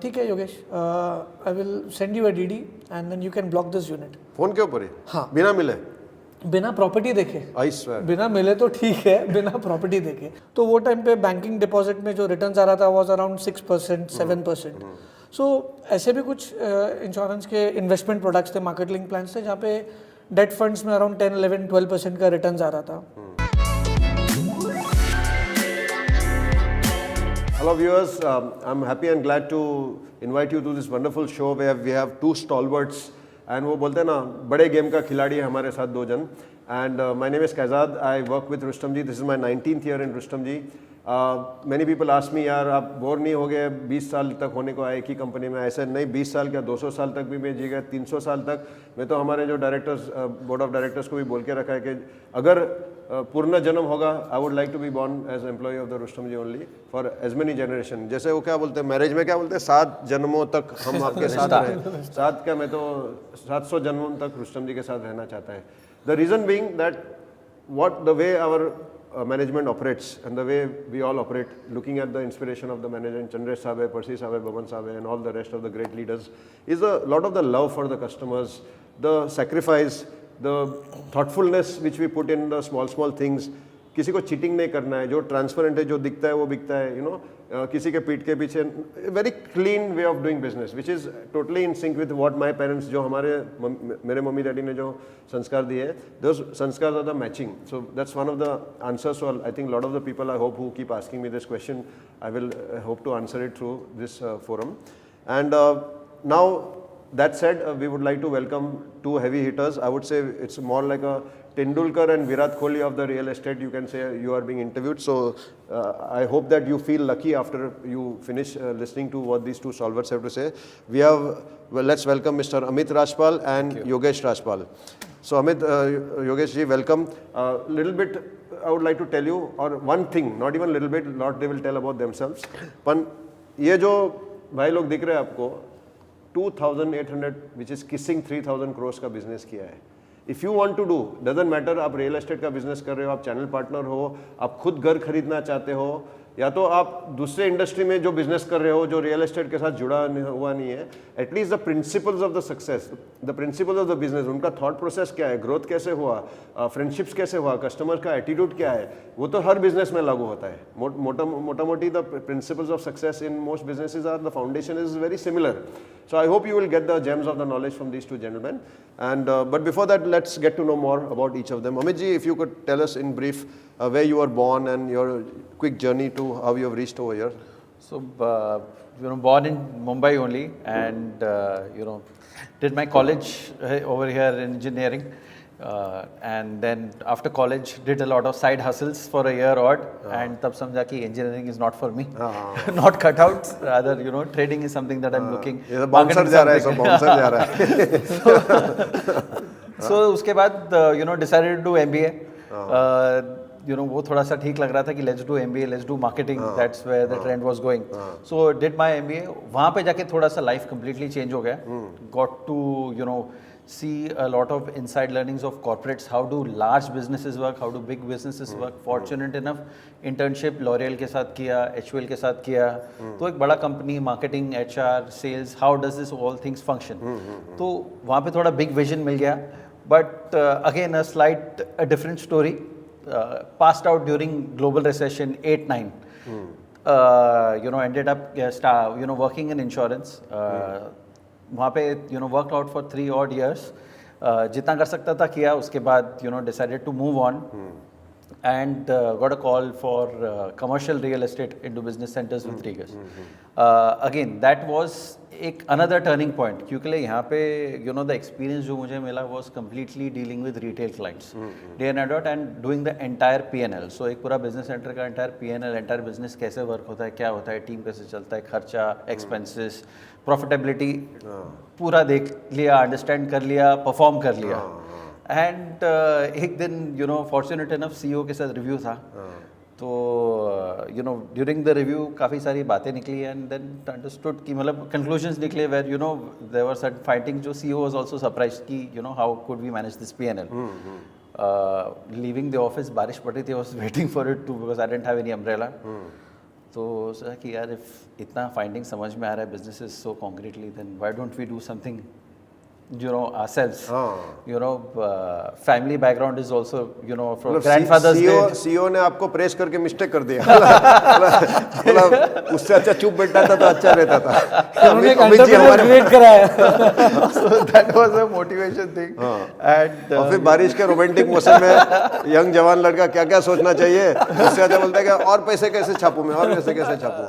ठीक है Yogesh, I will send you a DD and then you can block this unit. Phone के ऊपर ही? हाँ, बिना मिले? बिना प्रॉपर्टी देखे। I swear. बिना मिले तो ठीक है, बिना प्रॉपर्टी देखे। तो वो टाइम पे बैंकिंग डिपॉजिट में जो रिटर्न्स आ रहा था वाज अराउंड 6%, 7%। सो ऐसे भी कुछ इंश्योरेंस के इन्वेस्टमेंट प्रोडक्ट्स थे, मार्केट लिंक प्लान्स थे, जहाँ पे डेट फंड्स में अराउंड 10, 11, 12% का रिटर्न्स आ रहा था। Hello viewers, I'm happy and glad to invite you to this wonderful show where we have two stalwarts and वो बोलते हैं ना बड़े गेम का खिलाड़ी है हमारे साथ दो जन। And my name is Kaizad, I work with Rustom ji, this is my 19th year in Rustom ji. Many people ask me यार आप बोर नहीं हो गए 20 साल तक होने को आए एक ही कंपनी में? ऐसे नहीं, 20 साल क्या 200 साल तक भी मैं जी गया, 300 साल तक। मैं तो हमारे जो डायरेक्टर्स बोर्ड ऑफ डायरेक्टर्स को भी बोल के रखा है कि अगर पूर्ण जन्म होगा I would like to be born as employ of the Rustom ji only for as many generation. जैसे वो क्या बोलते हैं मैरिज में, क्या बोलते हैं 7 जन्मों तक हम आपके साथ रहे। 7 क्या, मैं तो 700 जन्मों तक रुस्तम जी के साथ रहना चाहता है। The reason being that what the way our management operates and the way we all operate, looking at the inspiration of the management, Chandresh Sabe, Percy Sabe, Baban Sabe and all the rest of the great leaders, is a lot of the love for the customers, the sacrifice, the thoughtfulness which we put in the small things. किसी को cheating नहीं करना है, जो transparent है, जो दिखता है वो बिकता है, यू नो, किसी के पीठ के पीछे। Very clean way of doing business which is totally in sync with what my parents, जो मेरे मम्मी डैडी ने जो संस्कार दिए, दोज संस्कार are the matching. So that's one of the answers. So I think lot of the people I hope who keep asking me this question, I will hope to answer it through this forum. And now that said, we would like to welcome 2 heavy hitters. I would say it's more like a Tendulkar and Virat Kohli of the real estate, you can say, you are being interviewed. So I hope that you feel lucky after you finish listening to what these two stalwarts have to say. We have, well, let's welcome Mr. Amit Rajpal and Yogesh Rajpal. So Amit, Yogesh ji, welcome. Little bit I would like to tell you, or one thing, not even little bit, lot they will tell about themselves. But ये जो भाई लोग दिख रहे हैं आपको, 2,800 which is kissing 3,000 crores का business किया है। If you want to do, doesn't matter आप रियल एस्टेट का बिजनेस कर रहे हो, आप चैनल पार्टनर हो, आप खुद घर खरीदना चाहते हो, या तो आप दूसरे इंडस्ट्री में जो बिजनेस कर रहे हो जो रियल एस्टेट के साथ जुड़ा हुआ नहीं है, at least the principles of the success, the principles of the business, उनका थॉट प्रोसेस क्या है, ग्रोथ कैसे हुआ, फ्रेंडशिप्स कैसे हुआ, कस्टमर का एटीट्यूड क्या है, वो तो हर बिजनेस में लागू होता है। मोटा मोटी the principles of success in most businesses are, the foundation is very similar. So I hope you will get the gems of the knowledge from these two gentlemen. And but before that, let's get to know more about each of them. Amit ji, if you could tell us in brief where you were born and your quick journey to how you have reached over here. So, born in Mumbai only, and did my college over here in engineering, and then after college did a lot of side hustles for a year odd, and tab samjha ki engineering is not for me, not cut out. Rather, trading is something that I'm looking. bouncer जा रहा है, सब bouncer जा रहा है. So उसके बाद decided to do MBA. वो थोड़ा सा ठीक लग रहा था कि let's do MBA, let's do marketing. That's where the trend was going. So did my MBA. वहाँ पे जाके थोड़ा सा life completely change हो गया. Got to see a lot of inside learnings of corporates, how do large businesses work, how do big businesses work. Fortunate enough internship L'Oreal के साथ किया, HUL के साथ किया, तो एक बड़ा company, marketing, HR, sales, how does this all things function. तो वहाँ पे थोड़ा big vision मिल गया. But again a different story. Passed out during global recession 8-9. Ended up working in insurance. वहाँ पे worked out for 3 odd years. जितना कर सकता था किया, उसके बाद decided to move on and got a call for commercial real estate into business centers with Regus. Again that was another turning point, क्योंकि यहाँ पे the experience जो मुझे मिला was completely dealing with retail clients day and night and doing the entire P&L. So एक पूरा business center का entire P&L, entire business कैसे work होता है, क्या होता है, टीम कैसे चलता है, खर्चा, expenses, profitability पूरा देख लिया, understand कर लिया, perform कर लिया. एंड एक दिन फॉर्चुनेट इनफ CEO के साथ रिव्यू था, तो ड्यूरिंग द रिव्यू काफ़ी सारी बातें निकली एंड देन अंडरस्टूड कि मतलब कंक्लूजन्स निकले where there were certain fighting जो CEO वाज आल्सो सरप्राइज्ड कि how could we manage this P&L. Leaving the office बारिश पड़ रही थी, I was waiting for it too because I didn't have any umbrella. तो सोचा कि यार इफ इतना फाइंडिंग समझ में आ रहा है business is so concretely then why don't we do something you know ourselves. You know family background is also you know from grandfathers CEO ने आपको प्रेस करके मिस्टेक कर दिया मतलब उससे अच्छा चुप बैठा था तो अच्छा रहता था उन्होंने एक एंटरप्रेन्योर क्रिएट कराया so that was a motivation thing and और फिर बारिश के रोमांटिक मौसम में यंग जवान लड़का क्या क्या सोचना चाहिए उससे अच्छा बोलता है कि और पैसे कैसे छापूं मैं और पैसे कैसे छापूं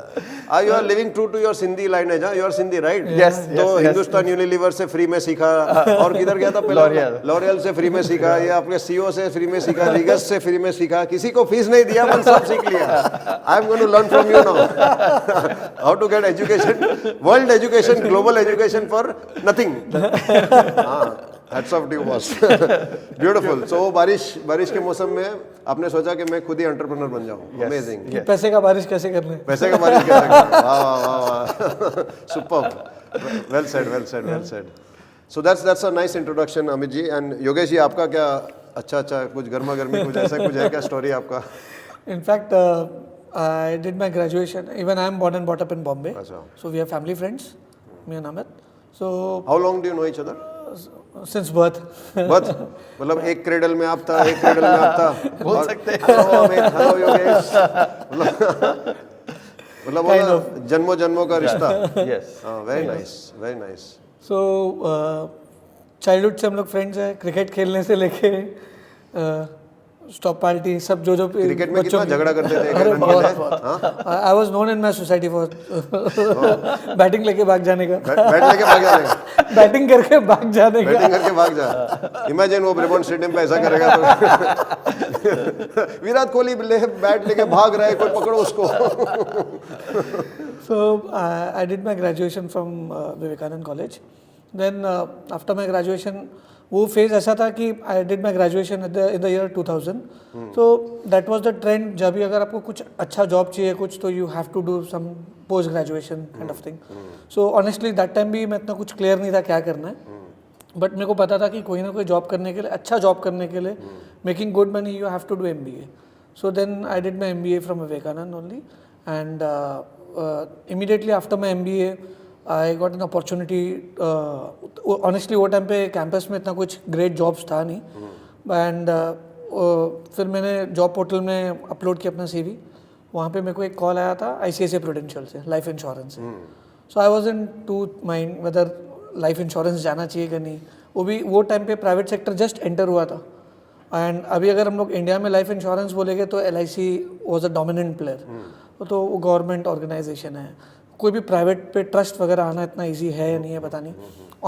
you are living true to your Sindhi lineage you are Sindhi right Yes, तो हिंदुस्तान यूनिलीवर से फ्री में सीखा और किधर गया था पहले लॉरियल से फ्री में सीखा ये आपके सीईओ से फ्री में सीखा रिगस से फ्री में सीखा किसी को फीस नहीं दिया पर सब सीख लिया I am going to learn from you now how to get education world education global education for nothing hats off to you boss beautiful so बारिश के मौसम में आपने सोचा कि मैं खुद ही एंटरप्रेन्योर बन जाऊं अमेजिंग पैसे का बारिश कैसे करना है पैसे का बारिश कैसे करना वाह वाह वाह superb well said So that's a nice introduction, Amit ji. And Yogesh ji, आपका क्या अच्छा कुछ गर्मा गर्मी कुछ ऐसा कुछ है क्या स्टोरी आपका? In fact, I did my graduation. Even I am born and brought up in Bombay. अच्छा. So we are family friends, me and Amit. So How long do you know each other? since birth. बस मतलब एक cradle में आप था एक cradle में आप था बोल सकते हैं हेलो अमित हेलो योगेश मतलब जन्मों जन्मों का रिश्ता yes very nice So childhood से हम लोग फ्रेंड्स हैं क्रिकेट खेलने से लेके स्टॉप पार्टी सब जो क्रिकेट में कितना झगड़ा करते थे अरे बहुत I was known in my society for batting लेके भाग जाने का बैट लेके भाग जाने का बैटिंग करके भाग जाने का बैटिंग करके भाग जा इमेजिन वो ब्रेबॉर्न स्टेडियम पे ऐसा करेगा तो विराट कोहली बैट लेके भाग रहा है कोई पकड़ो उसको So I did my graduation from Vivekanand College. Then after my graduation, वो फेज ऐसा था कि I did my graduation in the year 2000. So that was the trend. जब भी अगर आपको कुछ अच्छा जॉब चाहिए कुछ तो you have to do some post graduation kind of thing. So honestly that time भी मैं इतना कुछ clear नहीं था क्या करना है. बट मेरे को पता था कि कोई ना कोई जॉब करने के लिए अच्छा जॉब करने के लिए making good money you have to do MBA. So then I did my MBA from Vivekanand only and immediately after my MBA I got an opportunity honestly वो टाइम पे कैंपस में इतना कुछ ग्रेट जॉब्स था नहीं and फिर मैंने job portal में अपलोड किया अपना CV वहाँ पे मेरे को एक कॉल आया था ICICI प्रूडेंशियल से लाइफ इंश्योरेंस से so I was in two minds whether life insurance जाना चाहिए कि नहीं वो टाइम पे प्राइवेट सेक्टर जस्ट एंटर हुआ था एंड अभी अगर हम लोग इंडिया में लाइफ इंश्योरेंस बोलेंगे तो LIC was a dominant player तो वो गवर्नमेंट ऑर्गेनाइजेशन है कोई भी प्राइवेट पे ट्रस्ट वगैरह आना इतना इजी है या नहीं है पता नहीं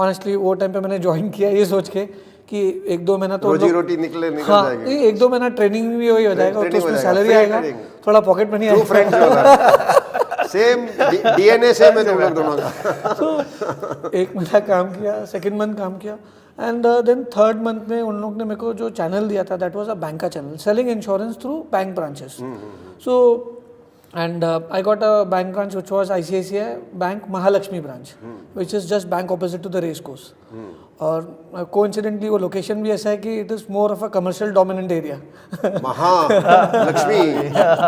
ऑनेस्टली वो टाइम पे मैंने ज्वाइन किया ये सोच के कि 1-2 महीना तो रोजी निकल जाएगी 1-2 महीना ट्रेनिंग भी वही हो जाएगा तो उसमें सैलरी आएगा थोड़ा पॉकेट मनी आएगा फ्रेंड्स सेम DNA सेम है तुम लोग दोनों का तो 1 महीना काम किया सेकंड मंथ काम किया एंड देन थर्ड मंथ में उन लोग ने मेरे को जो चैनल दिया था दैट वाज अ बैंक का channel selling insurance through bank branches so and I got a bank branch which was ICICI Bank Mahalakshmi branch which is just bank opposite to the race course और coincidentally वो location भी ऐसा है कि it is more of a commercial dominant area Mahalakshmi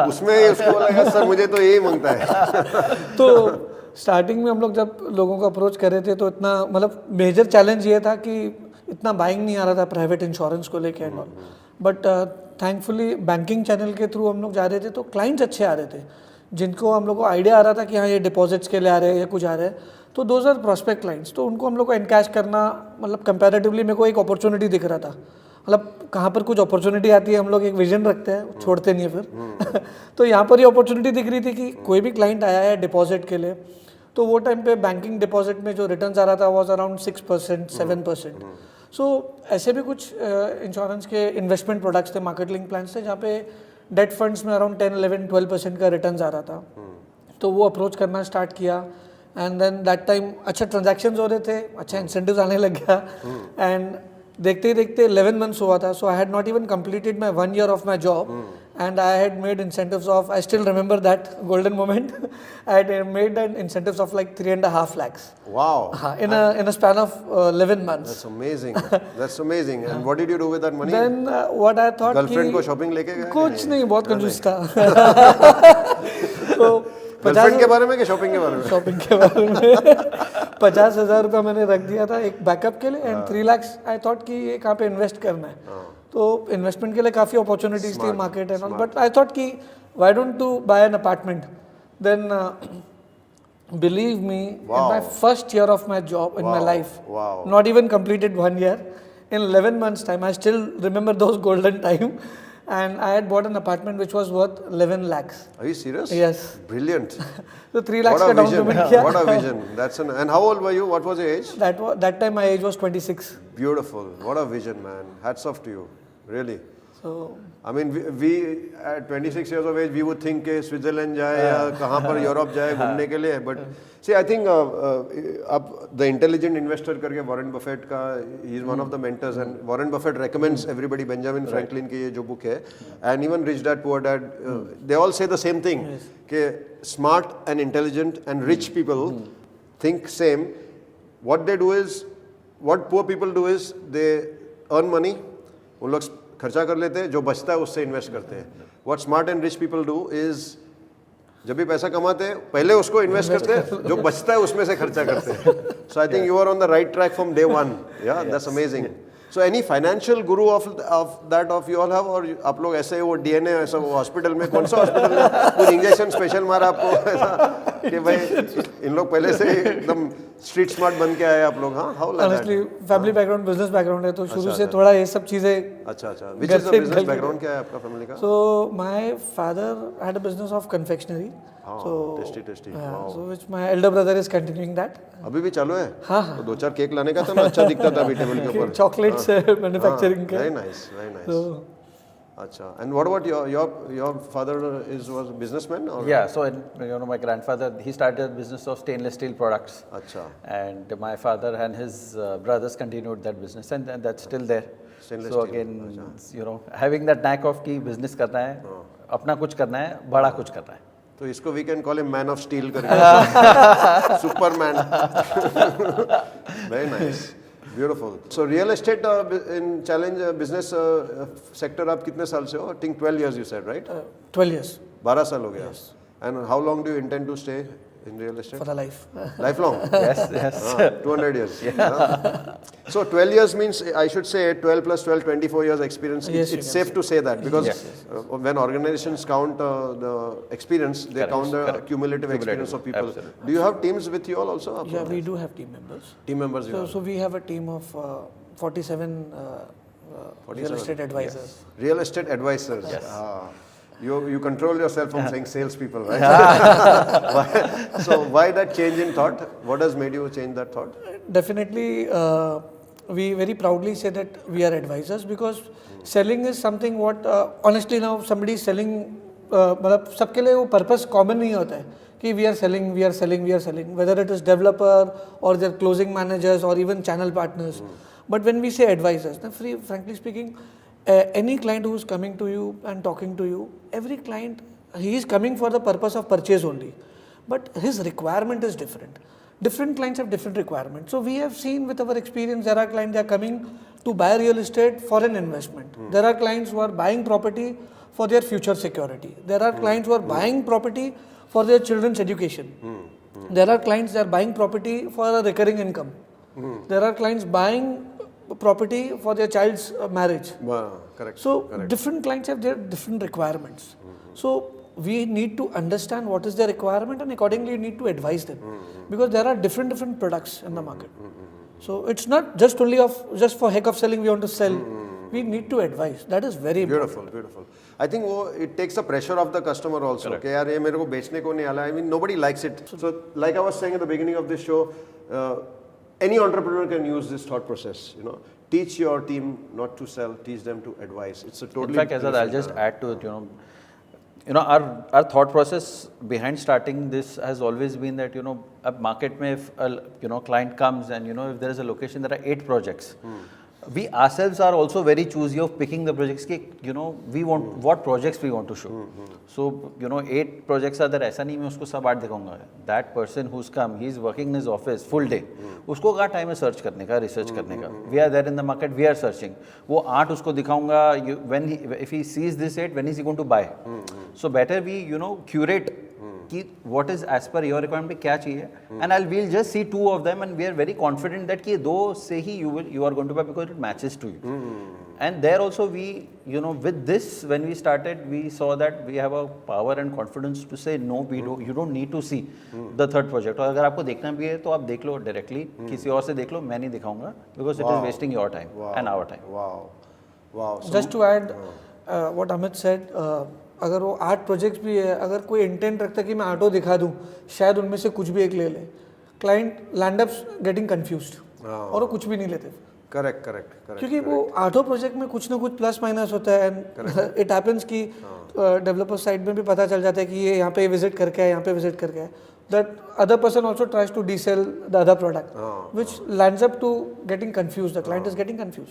उसमें उसको लगा sir मुझे तो यही मांगता है तो स्टार्टिंग में हम लोग जब लोगों को अप्रोच कर रहे थे तो इतना मतलब मेजर चैलेंज ये था कि इतना बाइंग नहीं आ रहा था प्राइवेट इंश्योरेंस को लेके and all but thankfully banking channel के थ्रू हम लोग जा रहे थे तो क्लाइंट्स अच्छे आ रहे थे जिनको हम लोग को आइडिया आ रहा था कि हाँ ये डिपॉजिट्स के लिए आ रहे हैं या कुछ आ रहे हैं तो दोज आर प्रॉस्पेक्ट क्लाइंट्स तो उनको हम लोग को एनकैश करना मतलब कंपैरेटिवली मेरे को एक अपॉर्चुनिटी दिख रहा था मतलब कहाँ पर कुछ अपॉर्चुनिटी आती है हम लोग एक विजन रखते हैं छोड़ते नहीं है फिर तो यहाँ पर ये अपॉर्चुनिटी दिख रही थी कि कोई भी क्लाइंट आया है डिपॉजिट के लिए तो वो टाइम पे बैंकिंग डिपॉजिट में जो रिटर्न्स आ रहा था वॉज अराउंड 6% 7%. सो ऐसे भी कुछ इंश्योरेंस के इन्वेस्टमेंट प्रोडक्ट्स थे मार्केट लिंक प्लान्स थे जहाँ पे डेट फंड्स में अराउंड 10-11-12% का रिटर्न्स आ रहा था तो वो अप्रोच करना स्टार्ट किया एंड देन दैट टाइम अच्छे ट्रांजैक्शंस हो रहे थे अच्छा इंसेंटिव्स आने लग गया एंड देखते ही देखते 11 मंथ्स हुआ था so I had not even completed my 1 year of my job and I had made incentives of I still remember that golden moment I had made an incentives of like 3.5 lakhs wow in a span of 11 months that's amazing and what did you do with that money then what I thought girlfriend को shopping लेके गए कुछ नहीं बहुत कंजूस था तो girlfriend के बारे में कि शॉपिंग के बारे में? शॉपिंग के बारे में 50,000 रुपया मैंने रख दिया था एक बैकअप के लिए एंड 3 लाख आई थॉट कि ये कहाँ पे इन्वेस्ट करना है. तो इन्वेस्टमेंट के लिए काफ़ी अपॉर्चुनिटीज थी market and all, but I thought कि why don't to buy an apartment. Then believe me, in my first year of my job in my life, not even completed 1 year, in 11 months time, I still remember those golden time, and I had bought an apartment which was worth 11 lakhs. Are you serious? Yes. Brilliant. So 3 lakhs What ka a down vision. payment kiya. What a vision. And how old were you? What was your age? That time my age was 26. Beautiful. What a vision, man. Hats off to you. Really. So I mean, we at 26 years of age, we would think कि Switzerland जाए या कहाँ पर Europe जाए घूमने के लिए. But see, I think अब the intelligent investor करके वॉरेन बफेट का, he is one of the mentors, and Warren Buffett recommends everybody Benjamin Franklin की ये जो book है, and even Rich Dad Poor Dad, they all say the same thing कि smart and intelligent and rich people think same. What they do is, what poor people do is they earn money, उन लोग खर्चा कर लेते हैं, जो बचता है उससे इन्वेस्ट करते हैं. What smart and rich people do is, जब भी पैसा कमाते हैं पहले उसको इन्वेस्ट करते हैं, जो बचता है उसमें से खर्चा करते हैं. So I think you are on the right track from day one. Yeah that's amazing. So any financial guru of that of you all have, और आप लोग ऐसे वो डीएनए ऐसा वो हॉस्पिटल में, कौन सा हॉस्पिटल में कुछ इंजेक्शन स्पेशल मारा आपको ऐसा कि भाई इन लोग पहले से एकदम स्ट्रीट स्मार्ट बन के आए आप लोग? हाँ, how like honestly family background business background है, तो शुरू से थोड़ा ये सब चीजें. अच्छा. Which is the business background, क्या है आपका फैमिली का? So my father had a business of confectionery. So tasty. so which my elder brother is continuing that. अभी भी चालू है? हाँ. तो 2-4 केक लाने का था ना, अच्छा दिखता था अभी टेबल के ऊपर. चॉकलेट्स मैन्युफैक्चरिंग के. Very nice. अच्छा. And what about your father was a businessman or? Yeah, so my grandfather, he started a business of stainless steel products. अच्छा. And my father and his brothers continued that business, and that's still there. Stainless So steel. again, having that knack of कि business करना है, अपना कुछ करना है, बड़ा कुछ करना है. तो इसको we can call him man of steel करके. Superman. Very nice. Beautiful. So real estate in challenge business sector आप कितने साल से हो? I think 12 years you said, right? 12 years 12 साल हो गया. And how long do you intend to stay in real estate? for the life. Lifelong? Yes. 200 years. So 12 years means, I should say 12 plus 12, 24 years experience. Yes, It's safe to say that, because when organizations count the experience, they Correct, count the correct. cumulative experience of people. Absolutely. Do you have teams with you all also? Yeah, we do have team members. Team members you have. So we have a team of 47 real estate advisors. Real estate advisors. Yes. You control yourself from saying salespeople, right? So why that change in thought? What has made you change that thought? Definitely, we very proudly say that we are advisors, because selling is something what honestly now somebody is selling, मतलब सबके लिए वो purpose common नहीं होता है कि we are selling, whether it is developer or their closing managers or even channel partners. But when we say advisors, frankly speaking, any client who is coming to you and talking to you, every client, he is coming for the purpose of purchase only, but his requirement is different. Different clients have different requirements. So we have seen with our experience, there are clients that are coming to buy real estate for an investment. There are clients who are buying property for their future security. There are clients who are buying property for their children's education. There are clients that are buying property for a recurring income. There are clients buying property for their child's marriage. Correct. So different clients have their different requirements. So we need to understand what is their requirement, and accordingly you need to advise them, because there are different products in the market. So it's not just only just for heck of selling we want to sell. We need to advise. That is very important. Beautiful. I think it takes the pressure off the customer also. Okay, यार ये मेरे को बेचने को नहीं आला. I mean, nobody likes it. So like I was saying at the beginning of this show, any entrepreneur can use this thought process. Teach your team not to sell, teach them to advise. It's a totally. In fact, Azad, I'll just add to it. Our thought process behind starting this has always been that a market mein if a client comes and if there is a location, there are 8 projects. We ourselves are also very choosy of picking the projects. We want what projects we want to show. So 8 projects are there. ऐसा नहीं मैं उसको सब 8 दिखाऊंगा. That person who's come, he's working in his office full day. उसको कहाँ time है search करने का, रिसर्च करने का. We are there in the market, we are searching. वो 8 उसको दिखाऊंगा. If he sees this 8, when is he going to buy? So better we curate कि what is as per your requirement पे क्या चाहिए, and we'll just see 2 of them and we are very confident that कि 2 से ही you are going to buy because it matches to you. And there also we, you know, with this when we started we saw that we have a power and confidence to say no, you don't need to see the third project. और अगर आपको देखना भी है तो आप देख लो directly, किसी और से देख लो, मैं नहीं दिखाऊंगा because it is wasting your time and our time. Wow. Just to add what Amit said, अगर वो 8 प्रोजेक्ट्स भी है, अगर कोई इंटेंट रखता है कि मैं 8 दिखा दूं, शायद उनमें से कुछ भी एक ले ले, client land up getting confused और वो कुछ भी नहीं लेते. करेक्ट क्योंकि वो 8 प्रोजेक्ट में कुछ ना कुछ प्लस माइनस होता है एंड इट हैपेंस कि डेवलपर साइड में भी पता चल जाता है कि ये यहाँ पे विजिट करके है, यहाँ पे विजिट करके है. That other person also tries to desell the other product which lands up to getting confuse. The client is getting confuse.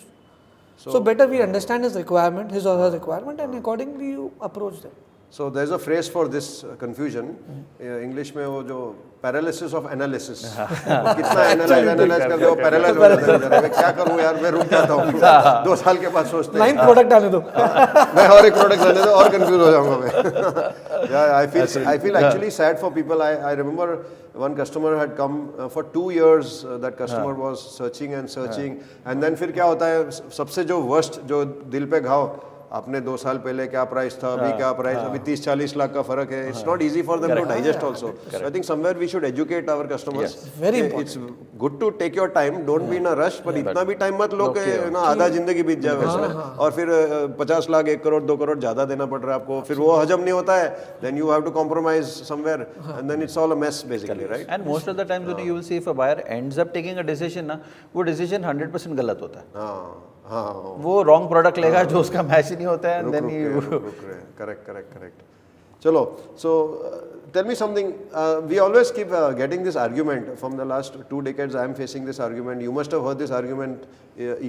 So better we understand his requirement, his or her requirement, and accordingly you approach them. So there's a phrase for this confusion. English में वो जो paralysis of analysis. कितना analyze कर दो, paralyze हो जाता है. मैं क्या करूँ यार, मैं रुक जाता हूँ. 2 साल के बाद सोचते हैं. 9 प्रोडक्ट आने दो. मैं और एक प्रोडक्ट लाने दो और कंफ्यूज हो जाऊंगा मैं. Yeah, I feel actually sad for people. I remember one customer had come for 2 years. That customer was searching and then फिर क्या होता है, सबसे जो worst जो दिल पे घाव, आपने 2 साल पहले क्या प्राइस था, अभी क्या प्राइस, अभी 30-40 लाख का फर्क है. It's not easy for them to digest also. I think somewhere we should educate our customers. Very it's good to take your time, don't be in a rush, पर इतना भी टाइम मत लो कि ना आधा जिंदगी बीत जाए वैसे, और फिर 50 लाख 1 करोड़ 2 करोड़ ज्यादा देना पड़ रहा है आपको, फिर वो हजम नहीं होता है. Then you have to compromise somewhere and then it's all a mess basically, right? And most of the times you will see if a buyer ends up taking a decision ना, वो decision 100% गलत होता है. हाँ, वो wrong product लेगा जो उसका मैच ही नहीं होता है. Then correct. चलो, so tell me something. We always keep getting this argument from the last 2 decades. I am facing this argument. You must have heard this argument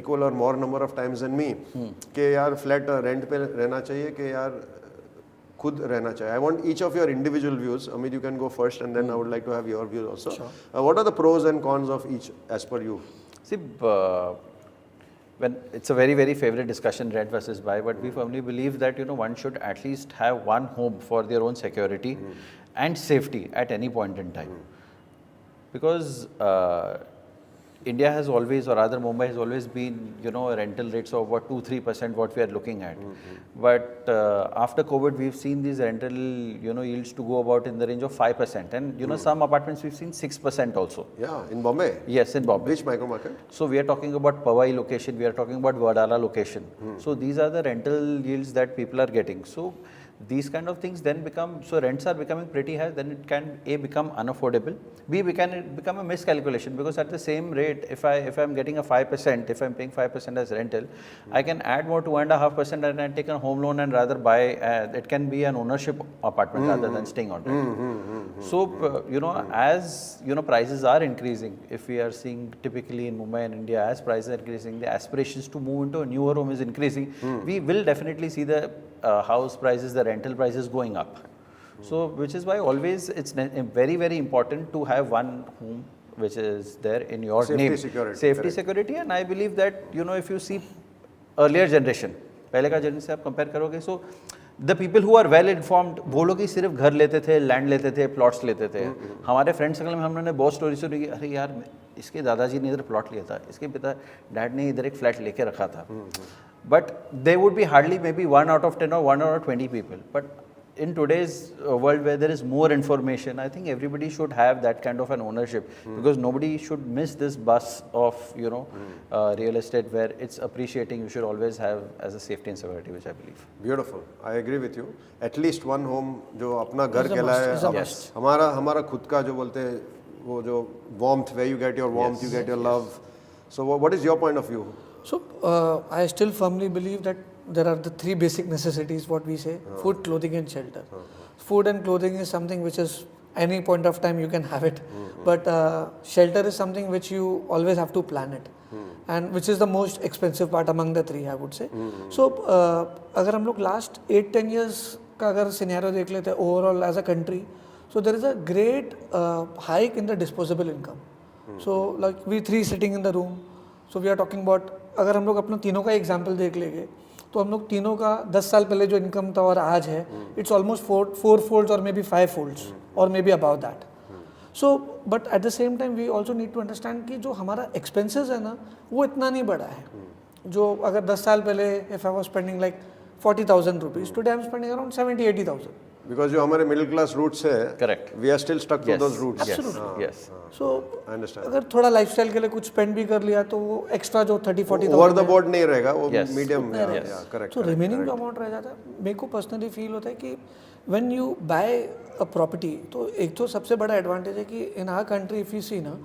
equal or more number of times than me. कि यार flat rent पे रहना चाहिए कि यार खुद रहना चाहिए. I want each of your individual views. Amit, you can go first, and then I would like to have your views also. Sure. What are the pros and cons of each as per you? see, when it's a very very favorite discussion, rent versus buy, but we firmly believe that one should at least have one home for their own security and safety at any point in time, because India has always, or rather Mumbai has always been, rental rates of about 2-3% what we are looking at. But after COVID, we've seen these rental, yields to go about in the range of 5%, and some apartments we've seen 6% also. Yeah, in Bombay. Yes, in Bombay. Which micro market? So we are talking about Powai location, we are talking about Wadala location. So these are the rental yields that people are getting. So these kind of things then become, so rents are becoming pretty high, then it can A, become unaffordable, B, can it become a miscalculation, because at the same rate, if I'm getting a 5%, if I'm paying 5% as rental, I can add more 2.5% and I take a home loan and rather buy, it can be an ownership apartment rather than staying on rent. So, as, prices are increasing, if we are seeing typically in Mumbai and India, as prices are increasing, the aspirations to move into a newer home is increasing, we will definitely see the house prices, the rental prices going up. So, which is why always it's very, very important to have one home which is there in your name. Safety, security, and I believe that, if you see earlier generation, पहले का generation से आप compare करोगे, so the people who are well informed, वो लोग ही सिर्फ घर लेते थे, लैंड लेते थे, प्लॉट्स लेते थे. हमारे फ्रेंड सर्कल में हमने बहुत स्टोरी सुनी कि अरे यार इसके दादाजी ने इधर प्लॉट लिया था, इसके पिता डैड ने इधर एक फ्लैट लेके रखा था. But there would be hardly maybe 1 out of 10 or 1 out of 20 people. But in today's world where there is more information, I think everybody should have that kind of an ownership, because nobody should miss this bus of real estate where it's appreciating. You should always have as a safety and security, which I believe. Beautiful. I agree with you. At least one home जो अपना घर कहलाए, हमारा खुद का जो बोलते हैं वो जो warmth, where you get your warmth, you get your love. So what is your point of view? So, I still firmly believe that there are the 3 basic necessities, what we say, food, clothing and shelter. Food and clothing is something which is any point of time you can have it, but shelter is something which you always have to plan it, and which is the most expensive part among the 3, I would say. So, अगर हम लोग last 8-10 years का अगर scenario देख लेते हैं overall as a country, so there is a great hike in the disposable income. So, like we 3 sitting in the room, so we are talking about, अगर हम लोग अपना तीनों का एग्जाम्पल देख लेंगे तो हम लोग तीनों का 10 साल पहले जो इनकम था और आज है, इट्स ऑलमोस्ट 4 folds और may be 5 folds. or maybe above that. So but at the same time we also need to understand कि जो हमारा expenses है ना वो इतना नहीं बढ़ा है. जो अगर 10 साल पहले if I was spending like 40,000 rupees, today I'm spending around 70-80,000. Because जो हमारे middle class roots है, Correct. we are still stuck to Yes. those roots. Absolutely. Yes. So I understand. अगर थोड़ा लाइफस्टाइल के लिए कुछ स्पेंड भी कर लिया तो वो एक्स्ट्रा जो 30-40,000 ओवर द बोर्ड नहीं रहेगा, वो Yes. Medium Yes. करेक्ट. तो रिमेनिंग जो अमाउंट रह जाता है मेरे को पर्सनली फील होता है कि when you buy a property तो एक तो सबसे बड़ा एडवांटेज है कि in our country if you see ना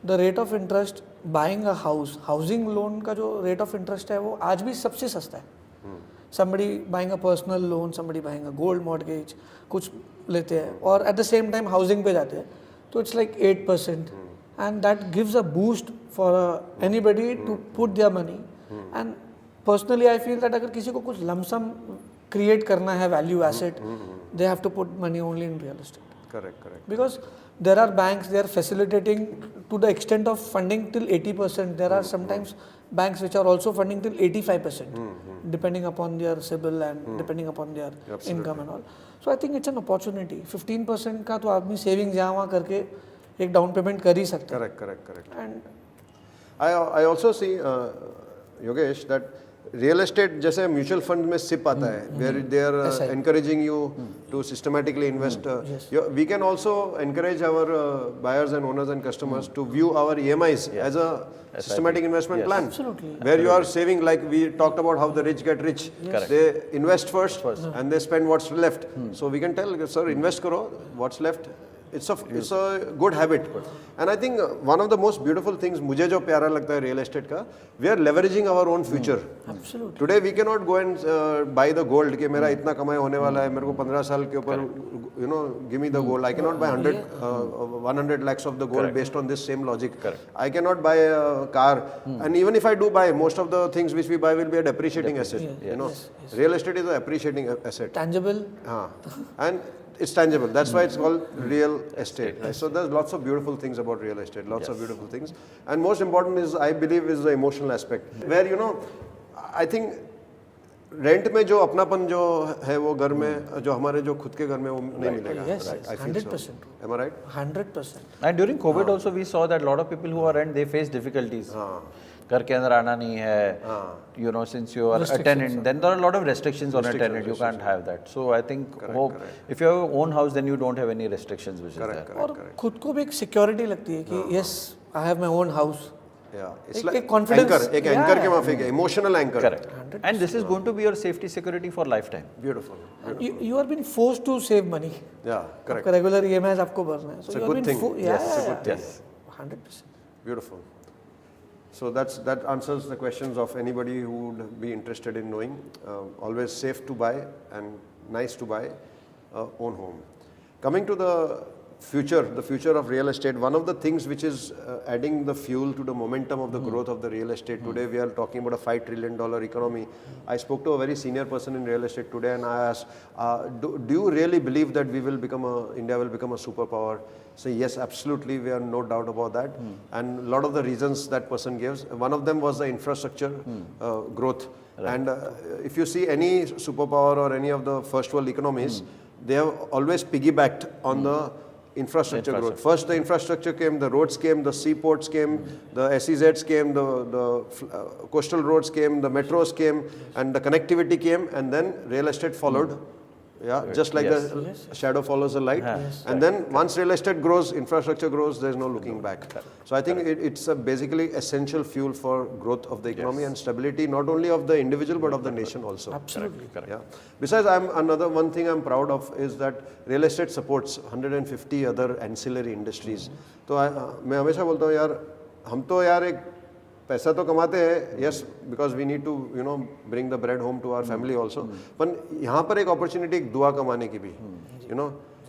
the rate of interest buying a house, housing loan का जो रेट ऑफ इंटरेस्ट है वो आज भी सबसे सस्ता है. somebody buying a personal loan, somebody buying a gold mortgage, कुछ लेते हैं और at the same time housing पे जाते हैं तो it's like 8% and that gives a boost for anybody to put their money. And personally I feel that अगर किसी को कुछ lump sum create करना है value asset, they have to put money only in real estate. Correct. Because there are banks, they are facilitating to the extent of funding till 80%. There are sometimes banks which are also funding till 85%, depending upon their CIBIL and depending upon their income and all. So I think it's an opportunity. 15% का तो आदमी savings यहाँ वहाँ करके एक down payment कर ही सकता है. Correct. And I also see Yogesh that real estate जैसे म्यूचुअल फंड में सिप आता है where they are encouraging you to systematically invest. We can also encourage our buyers and owners and customers to view our EMIs as a systematic investment plan. Absolutely. Where you are saving, like we talked about how the rich get rich. They invest first and they spend what's left. So we can tell, sir, invest karo, what's left. It's a good habit. And I think one of the most beautiful things मुझे जो प्यारा लगता है real estate का, we are leveraging our own future. Absolutely. Today we cannot go and buy the gold कि मेरा इतना कमाई होने वाला है, मेरे को 15 साल के ऊपर, give me the gold. I cannot buy 100 lakhs of the gold based on this same logic. I cannot buy a car. And even if I do buy, most of the things which we buy will be a depreciating asset. Real estate is an appreciating asset. Tangible. And it's tangible. That's why it's called real estate. Right? So there's lots of beautiful things about real estate. Lots of beautiful things. And most important is, I believe, is the emotional aspect. Where I think rent में जो अपनापन जो है वो घर में जो हमारे जो खुद के घर में वो नहीं मिलेगा. Yes, right? I feel 100%. so. Am I right? 100%. And during COVID also we saw that a lot of people who are rent they face difficulties. घर के अंदर आना नहीं है, since you are a tenant, then there are a lot of restrictions on a tenant. You can't have that. So I think if you have your own house, then you don't have any restrictions which is there. और खुद को भी एक security लगती है कि yes, I have my own house. Yeah, it's एक like confidence. anchor, एक anchor के माफी के emotional anchor. Correct. And this is going to be your safety security for lifetime. Beautiful. You are being forced to save money. Yeah, correct. आपका regular EMIs आपको भरना है. So It's a you are good being thing. Yes, It's a good thing. Yes. 100%. Beautiful. So that answers the questions of anybody who would be interested in knowing. Always safe to buy and nice to buy own home. Coming to the future of real estate, one of the things which is adding the fuel to the momentum of the growth of the real estate. Today we are talking about a $5 trillion economy. I spoke to a very senior person in real estate today and I asked, do you really believe that India will become a superpower? Say yes, absolutely, we have no doubt about that. And a lot of the reasons that person gives, one of them was the infrastructure growth. Right. And if you see any superpower or any of the first world economies, they have always piggybacked on the infrastructure growth. First the infrastructure came, the roads came, the seaports came, the SEZs came, the coastal roads came, the metros came, and the connectivity came, and then real estate followed. Yeah, just like the shadow follows the light. And then once real estate grows, infrastructure grows, there's no looking back. So I think it's a basically essential fuel for growth of the economy and stability, not only of the individual but of the nation also. Absolutely. Correct. Yeah. Besides, one thing I'm proud of is that real estate supports 150 other ancillary industries. So मैं हमेशा बोलता हूँ यार, हम तो यार एक पैसा तो कमाते हैं, yes, because we need to bring the bread home to our family also. पर यहाँ पर एक opportunity एक दुआ कमाने की भी,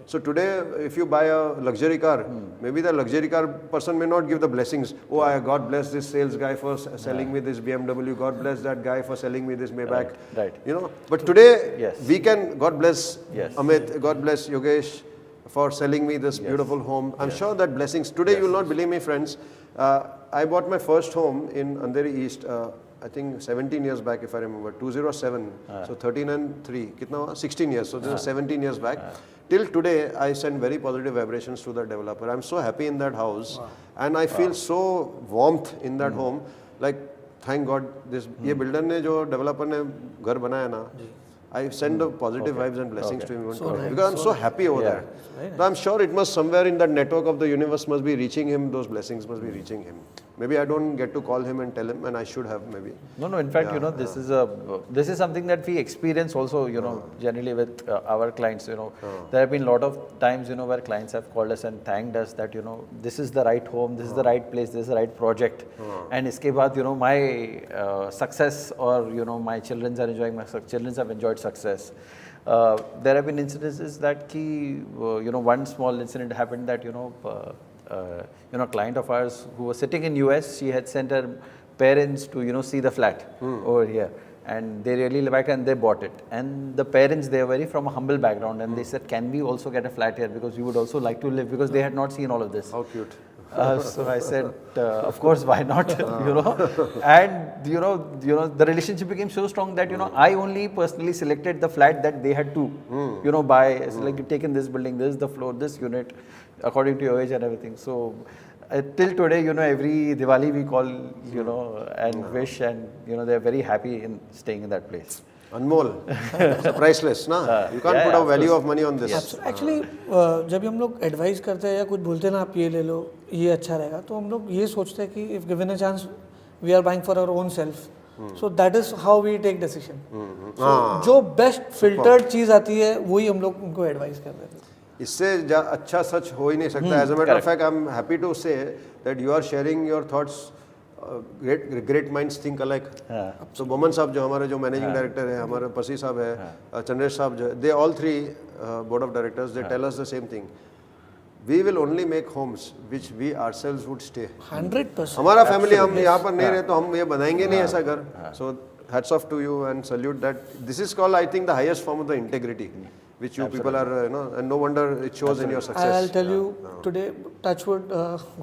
So today, if you buy a luxury car, maybe the luxury car person may not give the blessings. Oh, God bless this sales guy for selling me this BMW. God bless that guy for selling me this Maybach. Right. But today, we can, God bless Amit, God bless Yogesh for selling me this beautiful home. I'm sure that blessings. Today, you will not believe me, friends. I bought my first home in Andheri East. I think 17 years back if I remember, 207. So 13 and 3, कितना हुआ? 16 years. So this was 17 years back. Till today, I send very positive vibrations to the developer. I'm so happy in that house, and I feel so warmth in that home. Like, thank God, this ये builder ने जो developer ने घर बनाया ना, I send the positive vibes and blessings to him because I'm so happy over that. So I'm sure it must somewhere in that network of the universe must be reaching him. Those blessings must be reaching him. Maybe I don't get to call him and tell him, and I should have maybe. No. In fact, this is something that we experience also. Generally with our clients. There have been a lot of times where clients have called us and thanked us that this is the right home, this is the right place, this is the right project, and iske baad my success or my children are enjoying my children have enjoyed success. There have been incidences that one small incident happened that a client of ours who was sitting in US, she had sent her parents to see the flat over here, and they really liked it and they bought it. And the parents, they are very from a humble background, and they said, can we also get a flat here because we would also like to live, because they had not seen all of this. How cute. So I said, of course, why not? And the relationship became so strong that I only personally selected the flat that they had to buy. It's like, you've taken this building, this is the floor, this unit, according to your age and everything. So till today, every Diwali we call, and wish, and they're very happy in staying in that place. Anmol, it's priceless, na? You can't put a value of money on this. Actually जब भी हम लोग advice करते हैं या कुछ बोलते हैं ना, आप ये ले लो, ये अच्छा रहेगा, तो हम लोग ये सोचते हैं कि if given a chance we are buying for our own self, so that is how we take decision. जो बेस्ट फिल्टर्ड चीज आती है वही हम लोग उनको एडवाइस कर रहे हैं. इससे अच्छा सच हो ही नहीं सकता. As a matter of fact, I am happy to say that you are sharing your thoughts. Great minds think alike. So Boman साहब जो हमारे मैनेजिंग डायरेक्टर है, हमारे पसी साहब है, चंद्रेश साहब जो, they all three board of directors, they tell us the same thing. We will only make homes which we ourselves would stay. 100%. हमारा फैमिली, हम यहाँ पर नहीं रहे तो हम ये बनाएंगे नहीं ऐसा घर. So hats off to you and salute that. This is called, I think, the highest form of the integrity which you people are, and no wonder it shows in your success. I'll tell you today, touchwood,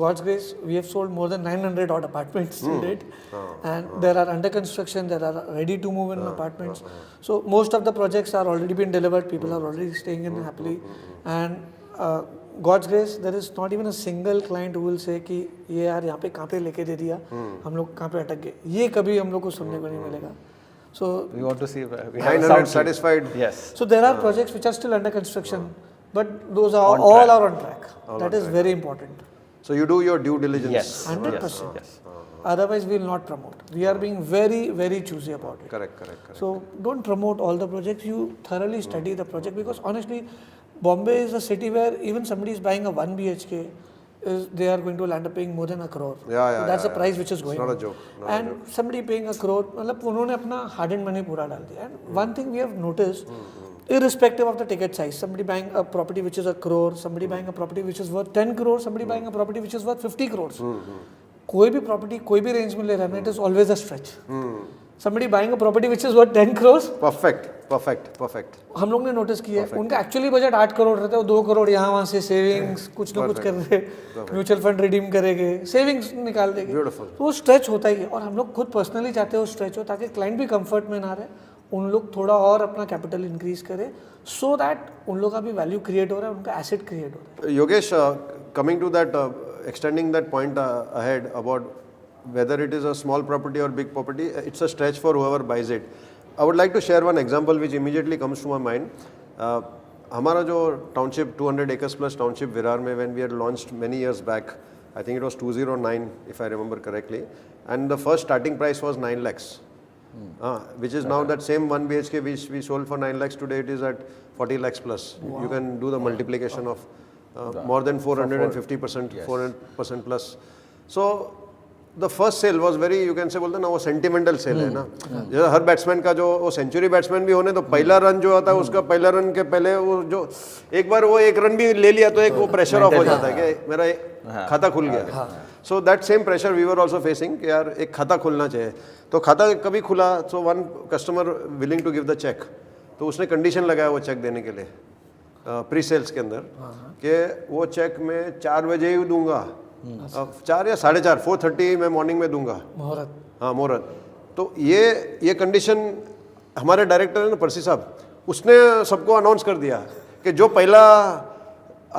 God's grace, we have sold more than 900 odd apartments to date, and there are under construction, there are ready to move in apartments. So most of the projects are already been delivered. People are already staying in happily, and God's grace, there is not even a single client who will say कि ये यार यहाँ पे कहाँ पे लेके दे दिया, हम लोग कहाँ पे अटक गए. ये कभी हम लोग को सुनने को नहीं मिलेगा. So we want to see, we 900 satisfied. Yes. So there are projects which are still under construction, but those are all are on track. That is very important. So you do your due diligence. Yes. 100%. Yes. Otherwise, we will not promote. We are being very, very choosy about it. Correct. So don't promote all the projects. You thoroughly study the project, because honestly, Bombay is a city where even somebody is buying a 1 BHK, they are going to land up paying more than 1 crore. Yeah, so that's the price which is going. It's not on. a joke. And somebody paying 1 crore, मतलब उन्होंने अपना hard earned money पूरा डाल दिया. And one thing we have noticed, irrespective of the ticket size, somebody buying a property which is 1 crore, somebody buying a property which is worth 10 crores, somebody buying a property which is worth 50 crores. कोई भी property कोई भी range में ले रहा है, it is always a stretch. Somebody buying a property which is worth 10 crores. Perfect. हम लोग ने नोटिस किया है, उनका एक्चुअली बजट 8 करोड़ रहता है, वो 2 करोड़ यहाँ वहाँ से सेविंग्स कुछ ना कुछ कर रहे, म्यूचुअल फंड रिडीम करेंगे, सेविंग्स निकाल देंगे, तो वो स्ट्रेच होता ही है. और हम लोग खुद पर्सनली चाहते हैं वो स्ट्रेच हो, ताकि क्लाइंट भी कंफर्ट में ना रहे, उन लोग थोड़ा और अपना कैपिटल इंक्रीज करे, सो दैट उन लोग का भी वैल्यू क्रिएट हो रहा है, उनका एसेट क्रिएट हो रहा है. Yogesh, coming to that, extending that point ahead about whether it is a small property or big property, it's a stretch for whoever buys it. I would like to share one example which immediately comes to my mind. हमारा जो township 200 acres plus township Virar में, when we had launched many years back, I think it was 2009 if I remember correctly, and the first starting price was 9 lakhs, which is now that same 1 BHK which we sold for 9 lakhs, today it is at 40 lakhs plus. Wow. You can do the multiplication of more than 450%, 400% plus. So the first sale was very, you can say, बोलते ना, वो sentimental cell है ना. जैसे हर batsman का जो वो century batsman भी होने, तो पहला रन जो आता है उसका, पहला रन के पहले वो जो एक बार वो एक रन भी ले लिया तो एक वो प्रेशर ऑफ हो जाता है कि मेरा खाता खुल गया. So that same pressure we were also facing कि यार एक खाता खुलना चाहिए. तो खाता कभी खुला, so one customer willing to give the cheque, तो उसने कंडीशन लगाया वो चेक देने के लिए प्री सेल्स के अंदर कि वो चेक मैं 4 बजे ही दूंगा, 4 या 4:30, 4:30 मैं मॉर्निंग में दूंगा. मुहूर्त. तो ये कंडीशन हमारे डायरेक्टर है ना परसी साहब, उसने सबको अनाउंस कर दिया कि जो पहला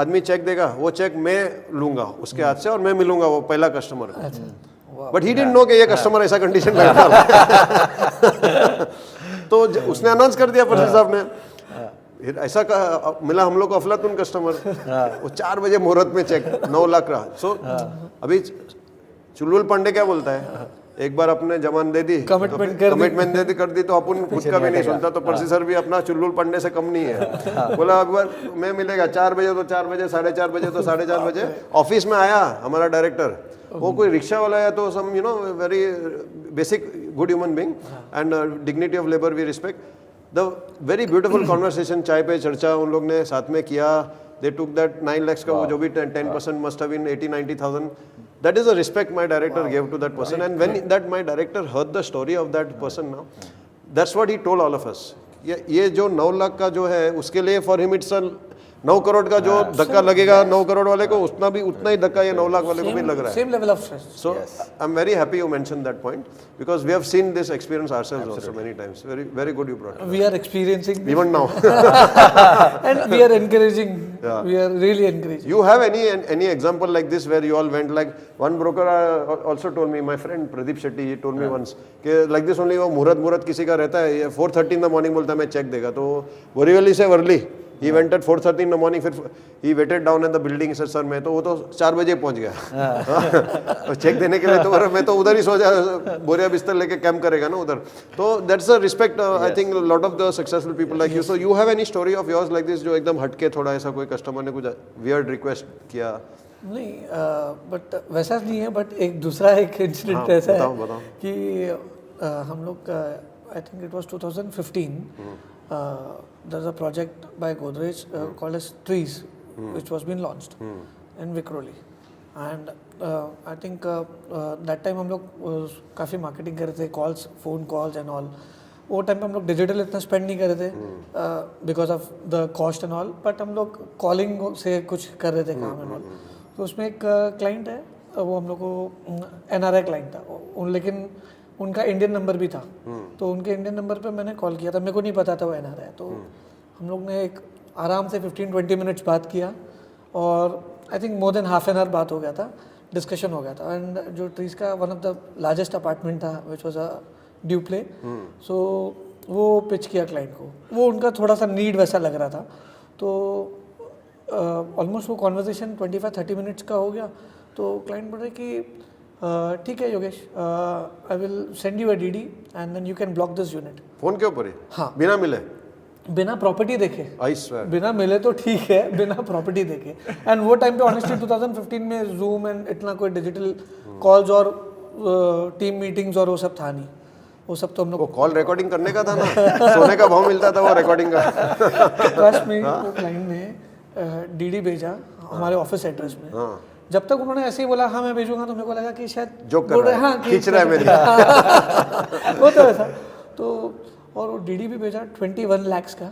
आदमी चेक देगा वो चेक मैं लूंगा उसके हाथ से और मैं मिलूंगा वो पहला कस्टमर को। बट ही डिडंट नो कि ये कस्टमर ऐसा कंडीशन रखता है। तो उसने अनाउंस कर दिया परसी साहब ने, ऐसा मिला हम लोग को अफलातून कस्टमर। वो 4 बजे मुहूर्त में चेक 9 लाख रहा। सो अभी चुलबुल पांडे क्या बोलता है, एक बार अपने जमान दे दी, कमिटमेंट कर दी तो अपन खुद का भी नहीं सुनता। तो परसी सर भी अपना चुलबुल पांडे से कम नहीं है। बोला एक बार मैं मिलेगा 4 बजे तो 4 बजे, 4:30 बजे तो 4:30 बजे। ऑफिस में आया हमारा डायरेक्टर, वो कोई रिक्शा वाला है तो some very basic good human being and dignity of labour we respect. The very beautiful conversation, चाय पे चर्चा उन लोग ने साथ में किया। दे टुक दैट 9 lakhs का वो जो भी 10% must have been 80-90,000। That is a respect my director gave to that person, and when that my director heard the story of that person now, that's what he told all of us. ये जो 9 लाख का जो है उसके लिए for him it's a 9 crore का जो धक्का लगेगा 9 करोड़ वाले को, उतना ही धक्का ये 9 लाख वाले को भी लग रहा है। Same level of stress. So I'm very happy you mentioned that point because we have seen this experience ourselves also many times. Very very good you brought it. We are experiencing this. Even now. And we are encouraging. We are really encouraging. You have any example like this where you all went like one broker also told me, my friend Pradeep Shetty, he told me once कि like this only वो मुहूर्त किसी का रहता है, ये 4:30 in the morning बोलता है मैं चेक देगा, तो बोरीवली से Worli he went at 4:30 in the morning, फिर he waited down at the building sir मैं तो वो तो 4 बजे पहुंच गया चेक देने के लिए। तो मैं तो उधर ही सो जा, बोरिया बिस्तर लेके कैंप करेगा ना उधर। तो that's a respect I think a lot of the successful people like you. So you have any story of yours like this जो एकदम हटके थोड़ा ऐसा कोई कस्टमर ने कुछ weird request किया? नहीं, बट वैसा नहीं है, बट एक दूसरा एक इंसिडेंट ऐसा है कि हम लोग I think it was 2015 there's a project by Godrej called as Trees which was being launched in Vikhroli, and I think that time हम लोग काफ़ी मार्केटिंग कर रहे थे, calls, phone calls and all. वो टाइम पे हम लोग डिजिटल इतना स्पेंड नहीं कर रहे थे because of the cost and all, but हम लोग कॉलिंग से कुछ कर रहे थे काम एंड ऑल। तो उसमें एक क्लाइंट है, वो हम लोग को NRI क्लाइंट था, लेकिन उनका इंडियन नंबर भी था। तो उनके इंडियन नंबर पे मैंने कॉल किया था, मेरे को नहीं पता था वो NRI है। तो हम लोग ने एक आराम से 15-20 मिनट्स बात किया और I think more than half an hour बात हो गया था, डिस्कशन हो गया था। एंड जो ट्रीज का one of the largest apartment था विच वॉज अ ड्यूप्ले, सो वो पिच किया क्लाइंट को। वो उनका थोड़ा सा नीड वैसा लग रहा था। तो ऑलमोस्ट वो कॉन्वर्जेसन 25-30 मिनट्स का हो गया। तो क्लाइंट बोल रहे कि ठीक है Yogesh, I will send you a DD and then you can block this unit. Phone के ऊपर ही? हाँ, बिना मिले, बिना प्रॉपर्टी देखे। I swear. बिना मिले तो ठीक है, बिना प्रॉपर्टी देखे। एंड वो टाइम पे ऑनेस्टली 2015 में जूम एंड इतना कोई डिजिटल कॉल्स और टीम मीटिंग्स और वो सब था नहीं। वो सब तो हम लोग वो कॉल रिकॉर्डिंग करने का था ना, सोने का भाव मिलता था वो रिकॉर्डिंग का। ट्रस्ट में वो क्लाइंट ने DD भेजा हमारे ऑफिस एड्रेस में। जब तक उन्होंने ऐसे ही बोला हाँ मैं भेजूंगा, तो मेरे को लगा कि शायद जोक कर रहा है, हाँ खींच रहा है मेरी। वो तो ऐसा। तो और वो DD भी भेजा 21 lakhs का,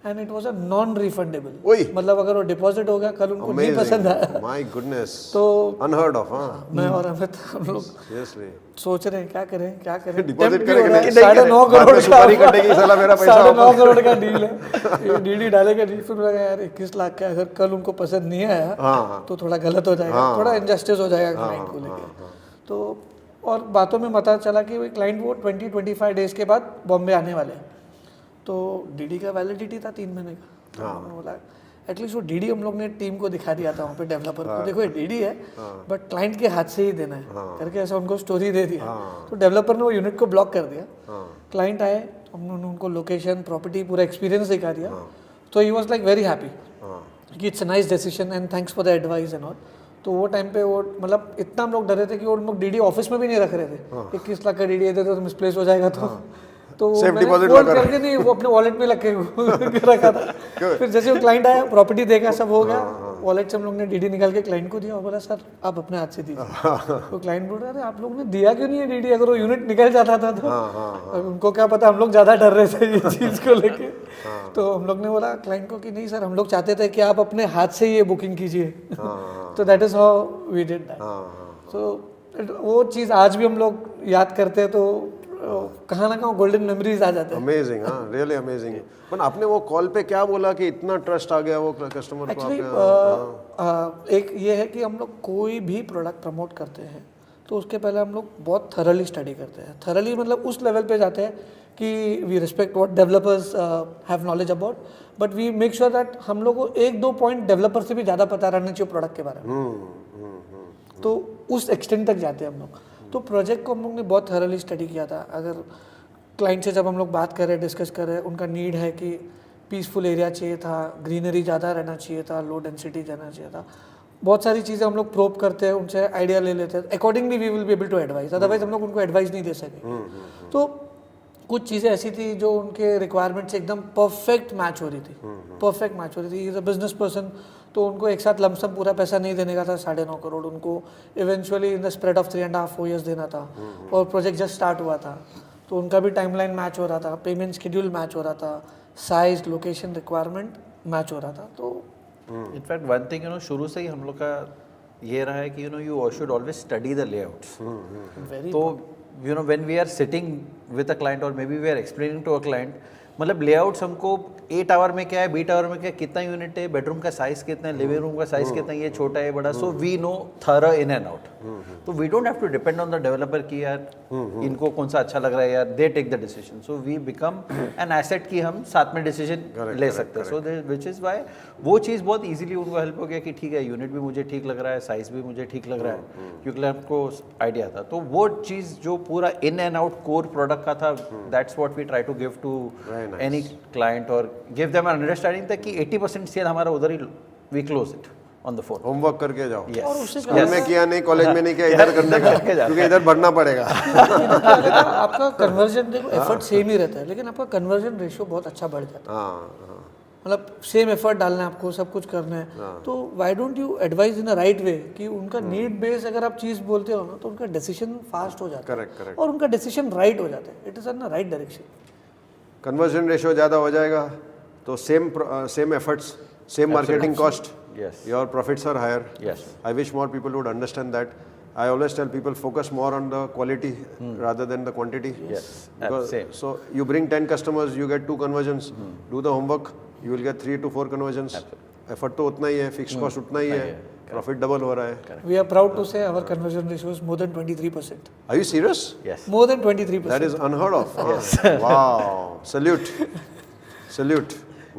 and it was a non refundable. मतलब अगर वो डिपॉजिट हो गया, कल उनको नहीं पसंद आया, माय गुडनेस, तो अनहर्ड ऑफ। हाँ, मैं और अमित हम लोग सीरियसली सोच रहे हैं क्या करें डिपॉजिट करेंगे नहीं, 9.5 करोड़ का सुपारी कटेगी साला मेरा पैसा। 9.5 करोड़ का डील है, DD डालेगा नहीं। फिर लगा यार 21 लाख का अगर कल उनको पसंद नहीं आया तो थोड़ा गलत हो जाएगा, थोड़ा इनजस्टिस हो जाएगा क्लाइंट को लेके। तो और बातों में पता चला कि वो क्लाइंट वो 20-25 डेज के बाद बॉम्बे आने वाले हैं। तो DD का वैलिडिटी था 3 महीने का। तो बोला एटलीस्ट वो DD हम लोग ने टीम को दिखा दिया था वहाँ पे डेवलपर को, देखो ये DD है बट क्लाइंट के हाथ से ही देना है करके ऐसा उनको स्टोरी दे दिया। तो डेवलपर ने वो यूनिट को ब्लॉक कर दिया। क्लाइंट आए, हमने उनको लोकेशन, प्रॉपर्टी, पूरा एक्सपीरियंस दिखा दिया। तो he was like very happy कि it's a nice decision and thanks for the advice and all. तो वो टाइम पे वो मतलब इतना हम लोग डरे थे कि वो लोग DD ऑफिस में भी नहीं रख रहे थे। 21 लाख का DD दे तो मिसप्लेस हो जाएगा। तो मैंने फोल्ड करके नहीं, वो अपने वॉलेट में रखे रखा था। फिर जैसे वो क्लाइंट आया, प्रॉपर्टी देखा, सब हो गया, वॉलेट से हम लोग ने DD निकाल के क्लाइंट को दिया और बोला सर आप अपने हाथ से दीजिए। तो क्लाइंट बोल रहा है आप लोग ने दिया क्यों नहीं है DD, अगर वो यूनिट निकल जाता था तो। उनको क्या पता, हम लोग ज़्यादा डर रहे थे ये चीज़ को लेके। तो हम लोग ने बोला क्लाइंट को कि नहीं सर, हम लोग चाहते थे कि आप अपने हाथ से ये बुकिंग कीजिए। तो that is how we did that. So वो चीज़ आज भी हम लोग याद करते हैं तो कहाँ ना कहाँ गोल्डन मेमोरीज आ जाते हैं। अमेजिंग, हाँ, रियली अमेजिंग। पर आपने वो कॉल पे क्या बोला कि इतना ट्रस्ट आ गया वो कस्टमर को एक्चुअली आपके? एक ये है कि हम लोग कोई भी प्रोडक्ट प्रमोट करते हैं तो उसके पहले हम लोग बहुत थरली स्टडी करते हैं। थरली मतलब उस लेवल पे जाते हैं कि we respect what developers have knowledge about, but we make sure that हम लोग को 1-2 पॉइंट डेवलपर से भी ज़्यादा पता रहना चाहिए प्रोडक्ट के बारे में। तो उस एक्सटेंट तक जाते हैं हम लोग। तो प्रोजेक्ट को हम लोग ने बहुत थरली स्टडी किया था। अगर क्लाइंट से जब हम लोग बात कर रहे डिस्कस कर रहे, उनका नीड है कि पीसफुल एरिया चाहिए था, ग्रीनरी ज़्यादा रहना चाहिए था, लो डेंसिटी जाना चाहिए था, बहुत सारी चीज़ें हम लोग प्रोब करते हैं, उनसे आइडिया ले लेते हैं, accordingly we will be able to advice, otherwise हम लोग उनको एडवाइस नहीं दे सके। तो कुछ चीज़ें ऐसी थी जो उनके रिक्वायरमेंट से एकदम परफेक्ट मैच हो रही थी, परफेक्ट मैच हो रही थी। इज अ बिजनेस पर्सन, तो उनको एक साथ लमसम पूरा पैसा नहीं देने का था 9.5 करोड़, उनको eventually in the spread of 3.5-4 years देना था, और प्रोजेक्ट जस्ट स्टार्ट हुआ था, तो उनका भी टाइमलाइन मैच हो रहा था, पेमेंट शेड्यूल मैच हो रहा था, साइज लोकेशन रिक्वायरमेंट मैच हो रहा था। तो इनफैक्ट वन थिंग शुरू से ही हम लोग का ये रहा है कि you should always study the layouts. Very तो when we are sitting with a client और maybe we are explaining to a client, मतलब लेआउट्स हमको 8 टावर में क्या है, B टावर में क्या, कितना यूनिट है, बेडरूम का साइज कितना है, लिविंग रूम का साइज कितना है, ये छोटा है बड़ा, so we know thorough in and out. तो we don't have to depend on the developer कि यार इनको कौन सा अच्छा लग रहा है, यार they take the decision. So we become an asset कि हम साथ में डिसीजन ले सकते हैं। सो विच इज़ वाई वो चीज़ बहुत ईजिली उनको हेल्प हो गया कि ठीक है, यूनिट भी मुझे ठीक लग रहा है, साइज भी मुझे ठीक लग रहा है, क्योंकि हमको आइडिया था। तो वो चीज़ जो पूरा in and out core product का था, that's what we try to give to any client, और गिव देम एन अंडरस्टैंडिंग तक कि 80% सेल हमारा उधर ही we close it on the phone. Homework करके जाओ। Yes. और उससे स्कूल में किया नहीं, कॉलेज में नहीं किया, इधर करने का, क्योंकि इधर बढ़ना पड़ेगा। आपका कन्वर्जन, देखो एफर्ट सेम ही रहता है, लेकिन आपका कन्वर्जन रेशियो बहुत अच्छा बढ़ जाता है। हाँ, मतलब सेम एफर्ट डालना है आपको, सब कुछ करना है, तो why don't you advise in a right way कि उनका नीड बेस अगर आप चीज़ बोलते हो ना, तो उनका डिसीजन फास्ट हो जाता है। करेक्ट। और उनका डिसीजन राइट हो जाता है, it is in the right direction. Conversion ratio ज़्यादा हो जाएगा तो same efforts, same marketing cost, Yes. your profits are higher. Yes. I wish more people would understand that. I always tell people focus more on the quality rather than the quantity. Yes, Because, same. so you bring 10 customers, you get 2 conversions. Do the homework, you will get 3 to 4 conversions. Effort तो उतना ही है, fixed cost उतना ही है, profit double हो रहा है. We are proud to say our conversion ratio is more than 23%. Are you serious? Yes. More than 23%. That is unheard of. Wow. Salute.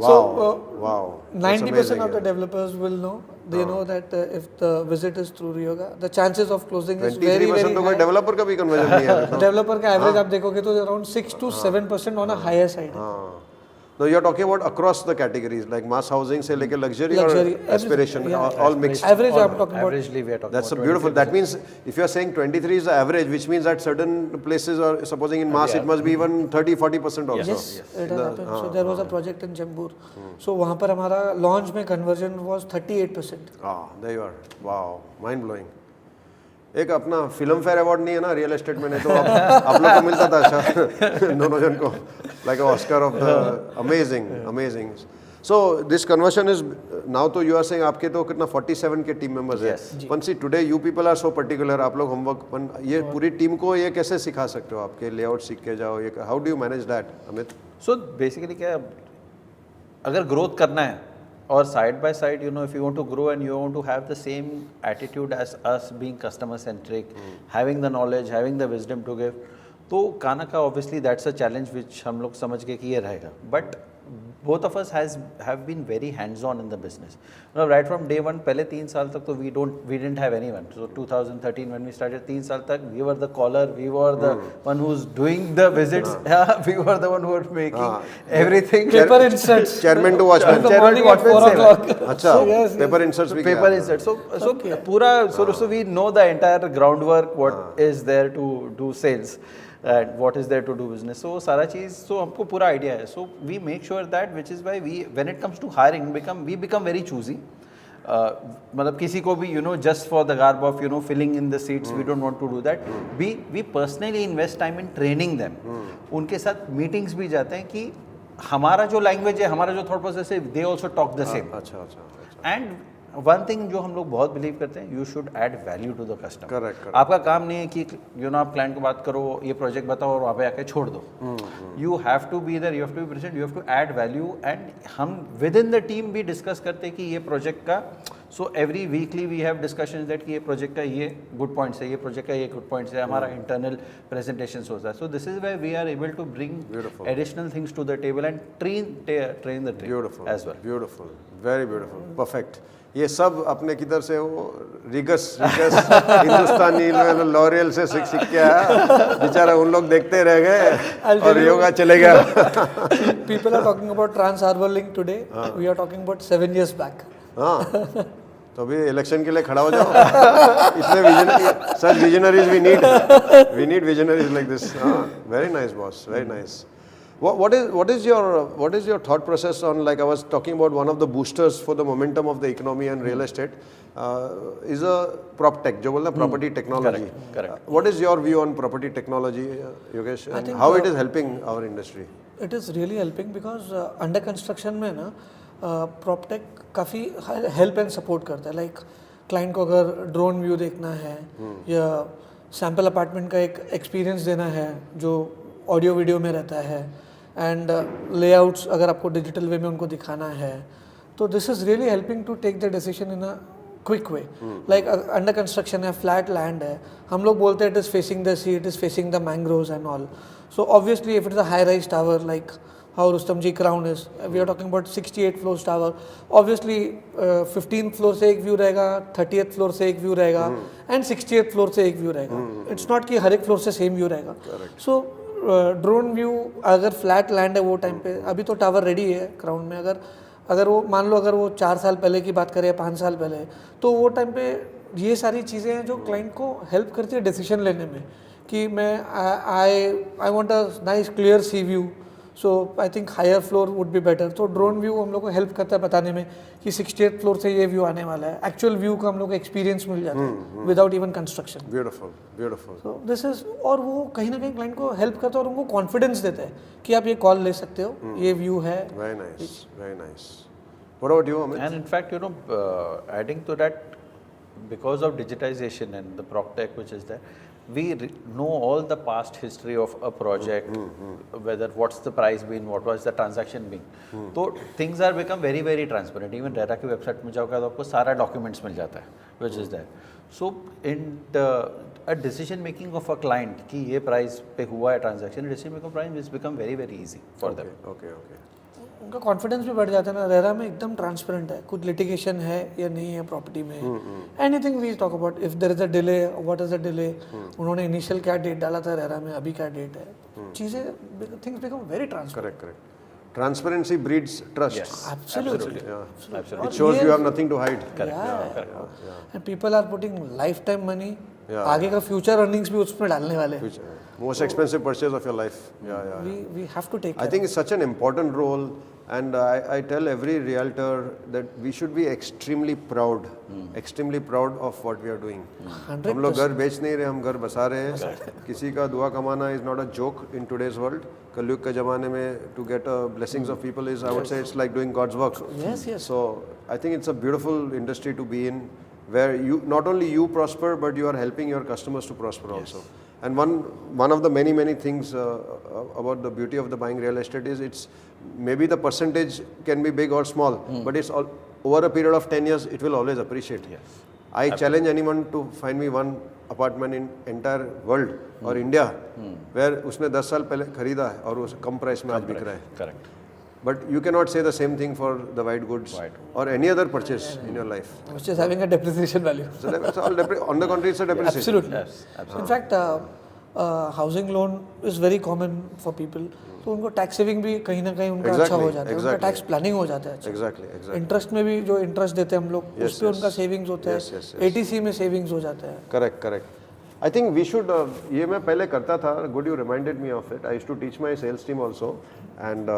Wow. So, Wow. 90% of the developers will know. They know that if the visit is through Ryoga, the chances of closing is very 23% तो कोई high. Developer का भी conversion नहीं है. Developer का average आप देखोगे तो around 6 to 7% on a higher side है। No, you are talking about across the categories like mass housing से लेके luxury Luxury, or aspiration, yeah. all mixed. Average I'm talking about. Averagely we are talking That's a about beautiful. 23%. That means if you are saying 23 is the average, which means that certain places are supposing in mass it must be even 30-40% also. Yes, it has happened. So there was a project in Jambur. So वहाँ पर हमारा launch में conversion was 38%. Ah, there you are. Wow, mind blowing. एक अपना film fair award नहीं है ना real estate में, नहीं तो आप लोग को मिलता था अच्छा दोनों जन को, like Oscar of the amazing. So this conversion is now, तो यू आर सेइंग आपके तो कितना 47 के टीम मेंबर्स है. पण see today you people are so particular, आप लोग होमवर्क, ये पूरी टीम को ये कैसे सिखा सकते हो, आपके लेआउट सीख के जाओ, ये how do you manage that Amit? So basically क्या है, अगर ग्रोथ करना है और side by side if you want to grow and you want to have the same attitude as us, being customer centric, having the knowledge, having the wisdom to give, तो काना का obviously that's a challenge which हम लोग समझ के कि ये रहेगा. But both of us have been very hands on in the business. Right from day one, पहले 3 साल तक तो we didn't have anyone. So 2013 when we started, 3 साल तक we were the caller, we were the one who's doing the visits, we were the one who were making everything. Paper inserts. Chairman to watchman. In the morning at 4 o'clock. अच्छा, Yes, paper inserts भी Paper insert. So पूरा so we know the entire groundwork what is there to do sales and what is there to do business. So सारा चीज़ so हमको पूरा idea है. So we make sure that, which is why when it comes to hiring we become very choosy. मतलब किसी को भी just for the garb of filling in the seats, we don't want to do that. We personally invest time in training them. उनके साथ meetings भी जाते हैं कि हमारा जो language है, हमारा जो thought process है, they also talk the same. अच्छा. And वन थिंग जो हम लोग बहुत बिलीव करते हैं, you should add value to the customer. Correct. आपका काम नहीं है कि आप क्लाइंट को बात करो, ये प्रोजेक्ट बताओ और वहाँ पे आके छोड़ दो। You have to be there, you have to be present, you have to add value. And हम विद इन द टीम भी डिस्कस करते हैं कि ये प्रोजेक्ट का, so every weekly we have discussion that कि ये प्रोजेक्ट का ये गुड पॉइंट्स है, ये प्रोजेक्ट का ये गुड पॉइंट्स है, हमारा इंटरनल प्रेजेंटेशन होता है। So this is where we are able to bring additional things to the table and train the team beautiful as well. Beautiful, very beautiful, perfect. ये सब अपने किधर से वो रिगस हिंदुस्तानी लॉरियल से सीख के आया बेचारा, उन लोग देखते रह गए और योगा चले गया। People are talking about Trans Harbour Link today. We are talking about 7 years back. हाँ, तो अभी इलेक्शन के लिए खड़ा हो जाओ। इतने vision, such visionaries we need visionaries like this. Very nice boss, very nice. What is your thought process on, like I was talking about, one of the boosters for the momentum of the economy and real estate is a prop tech, जो बोलना property technology. Correct. What is your view on property technology, Yogesh, and think, how it is helping our industry? It is really helping because under construction में ना PropTech काफ़ी help and support करता है। Like client को अगर drone view देखना है या सैम्पल अपार्टमेंट का एक एक्सपीरियंस देना है जो ऑडियो वीडियो में रहता है, एंड लेआउट्स अगर आपको डिजिटल वे में उनको दिखाना है, तो this is really helping to take the decision in a quick way. Like under construction है, फ्लैट लैंड है, हम लोग बोलते हैं it is facing the sea, it is facing the mangroves and all. So obviously if it is a high rise tower like how Rustom Ji Crown is, we are talking about 68 floors tower, obviously 15th floor से एक view रहेगा, 30th floor से एक view रहेगा and 68th floor से एक view रहेगा। it's not कि हर एक फ्लोर से सेम व्यू रहेगा। so ड्रोन व्यू अगर फ्लैट लैंड है वो टाइम पे, अभी तो टावर रेडी है क्राउन में, अगर वो मान लो अगर वो 4 साल पहले की बात करें या 5 साल पहले, तो वो टाइम पे ये सारी चीज़ें हैं जो क्लाइंट को हेल्प करती है डिसीजन लेने में कि मैं I want a nice clear sea view, so I think higher floor would be better. तो ड्रोन व्यू हम लोग को हेल्प करता है बताने में कि 68th फ्लोर से ये व्यू आने वाला है, एक्चुअल व्यू का हम लोग को एक्सपीरियंस मिल जाता है without even construction. Beautiful, beautiful. So this is, और वो कहीं ना कहीं क्लाइंट को हेल्प करता है और उनको कॉन्फिडेंस देता है कि आप ये कॉल ले सकते हो, ये व्यू है। Very nice, very nice. What about you, Amit? And in fact, adding to that, because of digitization and the PropTech which is there, we know all the past history of a project, whether what's the price been, what was the transaction being. So things are become very very transparent. Even RERA की website में जाओगे तो आपको सारा documents मिल जाता है, which is there. So in a decision making of a client कि ये price पे हुआ है transaction, decision making of price has become very very easy for them. Okay, okay. उनका कॉन्फिडेंस भी बढ़ जाता है ना। रेरा में एकदम ट्रांसपेरेंट है, कुछ लिटिगेशन है या नहीं है प्रॉपर्टी में, anything we talk about, if there is a delay, what is the delay, उन्होंने इनिशियल क्या डेट डाला था रेरा में, अभी क्या डेट है, चीज़ें, things become very transparent. Correct. Transparency breeds trust. Yes, Absolutely. absolutely. It shows you have nothing to hide. And people are putting lifetime money, आगे का फ्यूचर अर्निंग्स भी उसमें डालने वाले हैं। Most expensive purchase of your life. We have to take I think it's such an important role, and I tell every realtor that we should be extremely proud of what we are doing. हम लोग घर बेच नहीं रहे, हम घर बसा रहे हैं। किसी का दुआ कमाना is not a joke in today's world. कलयुग के ज़माने में to get blessings of people is, I would say, it's like doing God's work. Yes. So I think it's a beautiful industry to be in, where you not only you prosper, but you are helping your customers to prosper also. And one of the many things about the beauty of the buying real estate is, it's maybe the percentage can be big or small, but it's all, over a period of 10 years it will always appreciate. Yes. I challenge anyone to find me one apartment in entire world or India where उसने 10 साल पहले खरीदा है और उस कम price में आज बिक रहा है। Correct. But you cannot say the same thing for the white goods or any other purchase in your life. which is having a depreciation value. So it's all on the contrary, it's a depreciation. Absolutely. Yes, absolutely. In fact, housing loan is very common for people. तो उनको tax saving भी कहीं ना कहीं उनका अच्छा हो जाता है, उनका टैक्स प्लानिंग हो जाता है अच्छा। Exactly. इंटरेस्ट में भी जो इंटरेस्ट देते हैं हम लोग, उस पे उनका सेविंग्स होता है, एटीसी में सेविंग्स हो जाता है। Correct. I think we should, ये मैं पहले करता था, good you reminded me of it. I used to teach my sales team also. And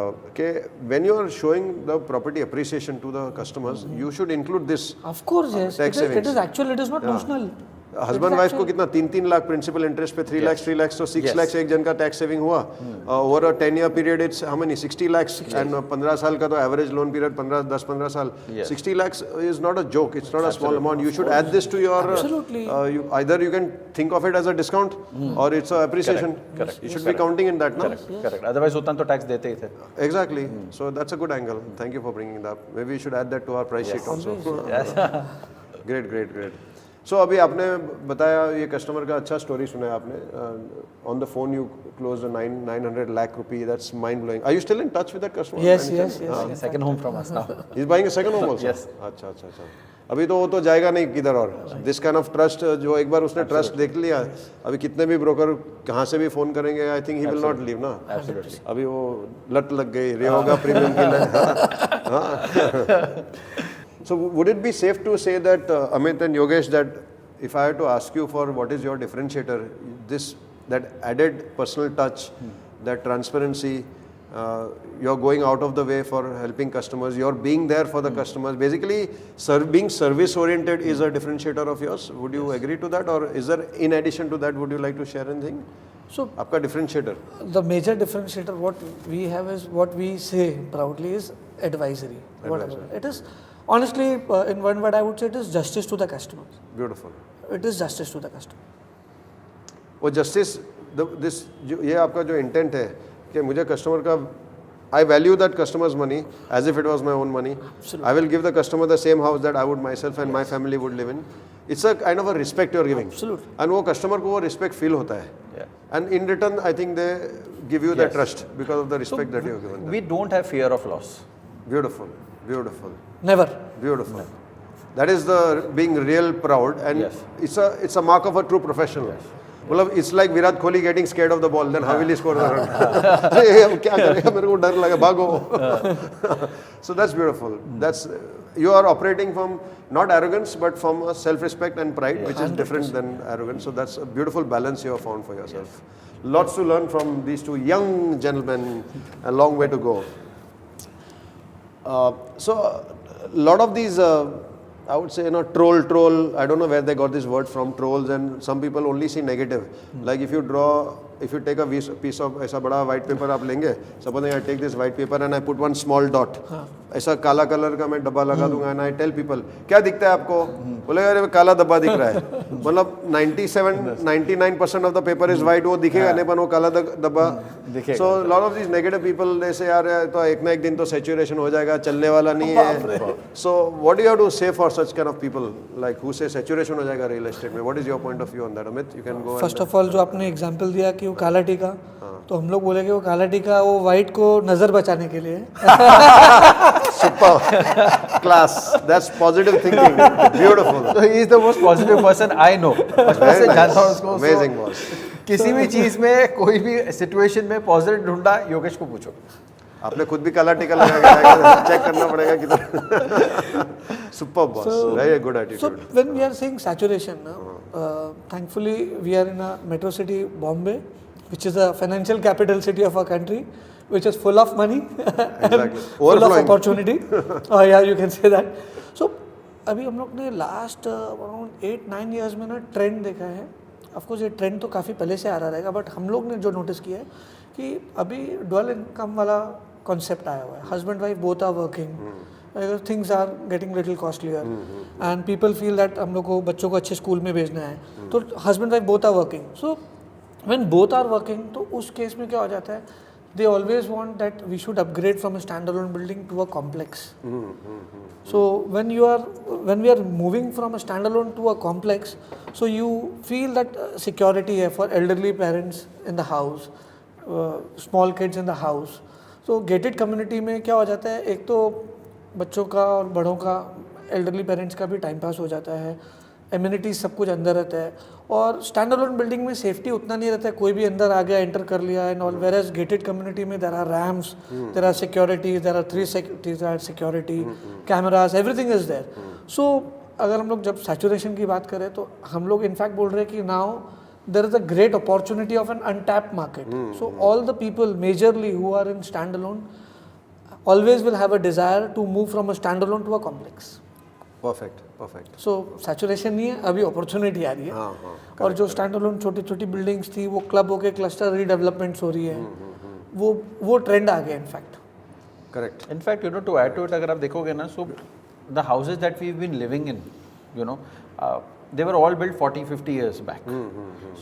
when you are showing the property appreciation to the customers, you should include this. Of course, yes. Tax It savings. is actual, it is not notional. Husband wife को कितना 3 lakh principal interest पे 3 लाख तो 6 लाख एक जन का tax saving हुआ over a 10-year period it's how many 60 lakh and 15 साल का तो एवरेज लोन पीरियड 10-15 साल 60 lakhs is not a joke it's not a small amount you should add this to your either you can think of it as a discount or it's a appreciation you should be counting in that no correct otherwise उतना तो tax देते ही थे exactly so that's a good angle thank you for bringing that up maybe we should add that to our price sheet also great so अभी आपने बताया ये customer का अच्छा स्टोरी सुना है आपने on the phone you closed a 900 lakh rupee that's mind blowing are you still in touch with that customer Yes. Second home from us now he's buying a second home also Yes. अच्छा अभी तो वो तो जाएगा नहीं किधर और this kind of trust जो एक बार उसने ट्रस्ट देख लिया अभी कितने भी ब्रोकर कहाँ से भी फोन करेंगे I think he will not leave ना एब्सोल्युटली अभी वो लत लग गई रे होगा प्रीमियम के लिए So would it be safe to say that Amit and Yogesh that if I had to ask you for what is your differentiator that added personal touch that transparency you're going out of the way for helping customers you're being there for the customers basically being service oriented is a differentiator of yours would you agree to that or is there in addition to that would you like to share anything So आपका differentiator the major differentiator what we have is what we say proudly is advisory. Whatever it is, honestly, in one word I would say it is justice to the customer. beautiful It is justice to the customer. वो justice this ये आपका जो intent है कि मुझे customer का I value that customers money as if it was my own money I will give the customer the same house that I would myself and my family would live in it's a kind of a respect you're giving Absolutely. And वो customer को वो respect feel होता है and in return I think they give you the trust because of the respect that you have given we don't have fear of loss beautiful Never. beautiful that is the being real proud and it's a mark of a true professional मतलब it's like Virat Kohli getting scared of the ball then how will he score the run अब क्या करेगा मेरे को डर लगा भागो so that's beautiful that's you are operating from not arrogance but from a self respect and pride which is different than arrogance so that's a beautiful balance you have found for yourself lots to learn from these two young gentlemen a long way to go so a lot of these I would say troll I don't know where they got this word from trolls and some people only see negative like if you take a piece of ऐसा बड़ा white paper आप लेंगे suppose I take this white paper and I put one small dot ऐसा काला colour का मैं डब्बा लगा दूंगा and I tell people क्या दिखता है आपको बोलेगा अरे काला डब्बा दिख रहा है मतलब 99% of the paper is white वो दिखेगा नहीं पर वो काला डब्बा so lot of these negative people they say यार तो एक ना एक दिन तो saturation हो जाएगा चलने वाला नहीं है so what do you have to say for such kind of people like who say saturation हो जाएगा real estate में what is your point of view on that Amit you can go First of all जो आपने example दिया कि वो काला टीका तो हम लोग बोलेंगे वो काला टीका वो वाइट को नजर बचाने के लिए super class that's positive thinking beautiful So he is the most positive person I know. बचपन से जानता हूँ उसको. amazing boss किसी भी चीज में कोई भी सिचुएशन में पॉजिटिव ढूंढा योगेश को पूछो. आपने खुद भी काला टीका लगा के चेक करना पड़ेगा किधर super boss very good So attitude when we are saying saturation, thankfully we are in a metro city, Bombay, which is a financial capital city of our country, which is full of money and full of opportunity. Yeah, you can say that. So अभी हम लोग ने last around 8-9 years में ना trend देखा है. Of course ये trend तो काफ़ी पहले से आ रहा रहेगा बट हम लोग ने जो नोटिस किया है कि अभी डुअल इनकम वाला कॉन्सेप्ट आया हुआ है. Husband wife both are working things are getting little costlier and people feel that हम लोग को बच्चों को अच्छे स्कूल में भेजना है तो husband wife both are working. So when both are working तो उस केस में क्या हो जाता है they always want that we should upgrade from a standalone building to a complex. So when we are moving from a standalone to a complex, so you feel that security है for elderly parents in the house, small kids in the house. So gated community में क्या हो जाता है एक तो बच्चों का और बड़ों का elderly parents का भी टाइम पास हो जाता है. एम्यूनिटीज सब कुछ अंदर रहता है और स्टैंड अलोन बिल्डिंग में सेफ्टी उतना नहीं रहता है. कोई भी अंदर आ गया एंटर कर लिया and all whereas gated community में there are ramps there are security there are 3 security cameras everything is there. So अगर हम लोग जब सैचुरेशन की बात करें तो हम लोग इनफैक्ट बोल रहे हैं कि now there is a great opportunity of an untapped market. So all the people majorly who are in standalone always will have a desire to move from a standalone to a complex. Perfect so saturation नहीं है, अभी opportunity आ रही है। हाँ हाँ और जो stand alone छोटी छोटी बिल्डिंग्स थी वो क्लब होके क्लस्टर रीडेवलपमेंट्स हो रही है, वो ट्रेंड आ गया in fact. Correct In fact, you know, to add to it, अगर आप देखोगे ना, so the houses that we've been living in, you know, they were all built 40-50 years back.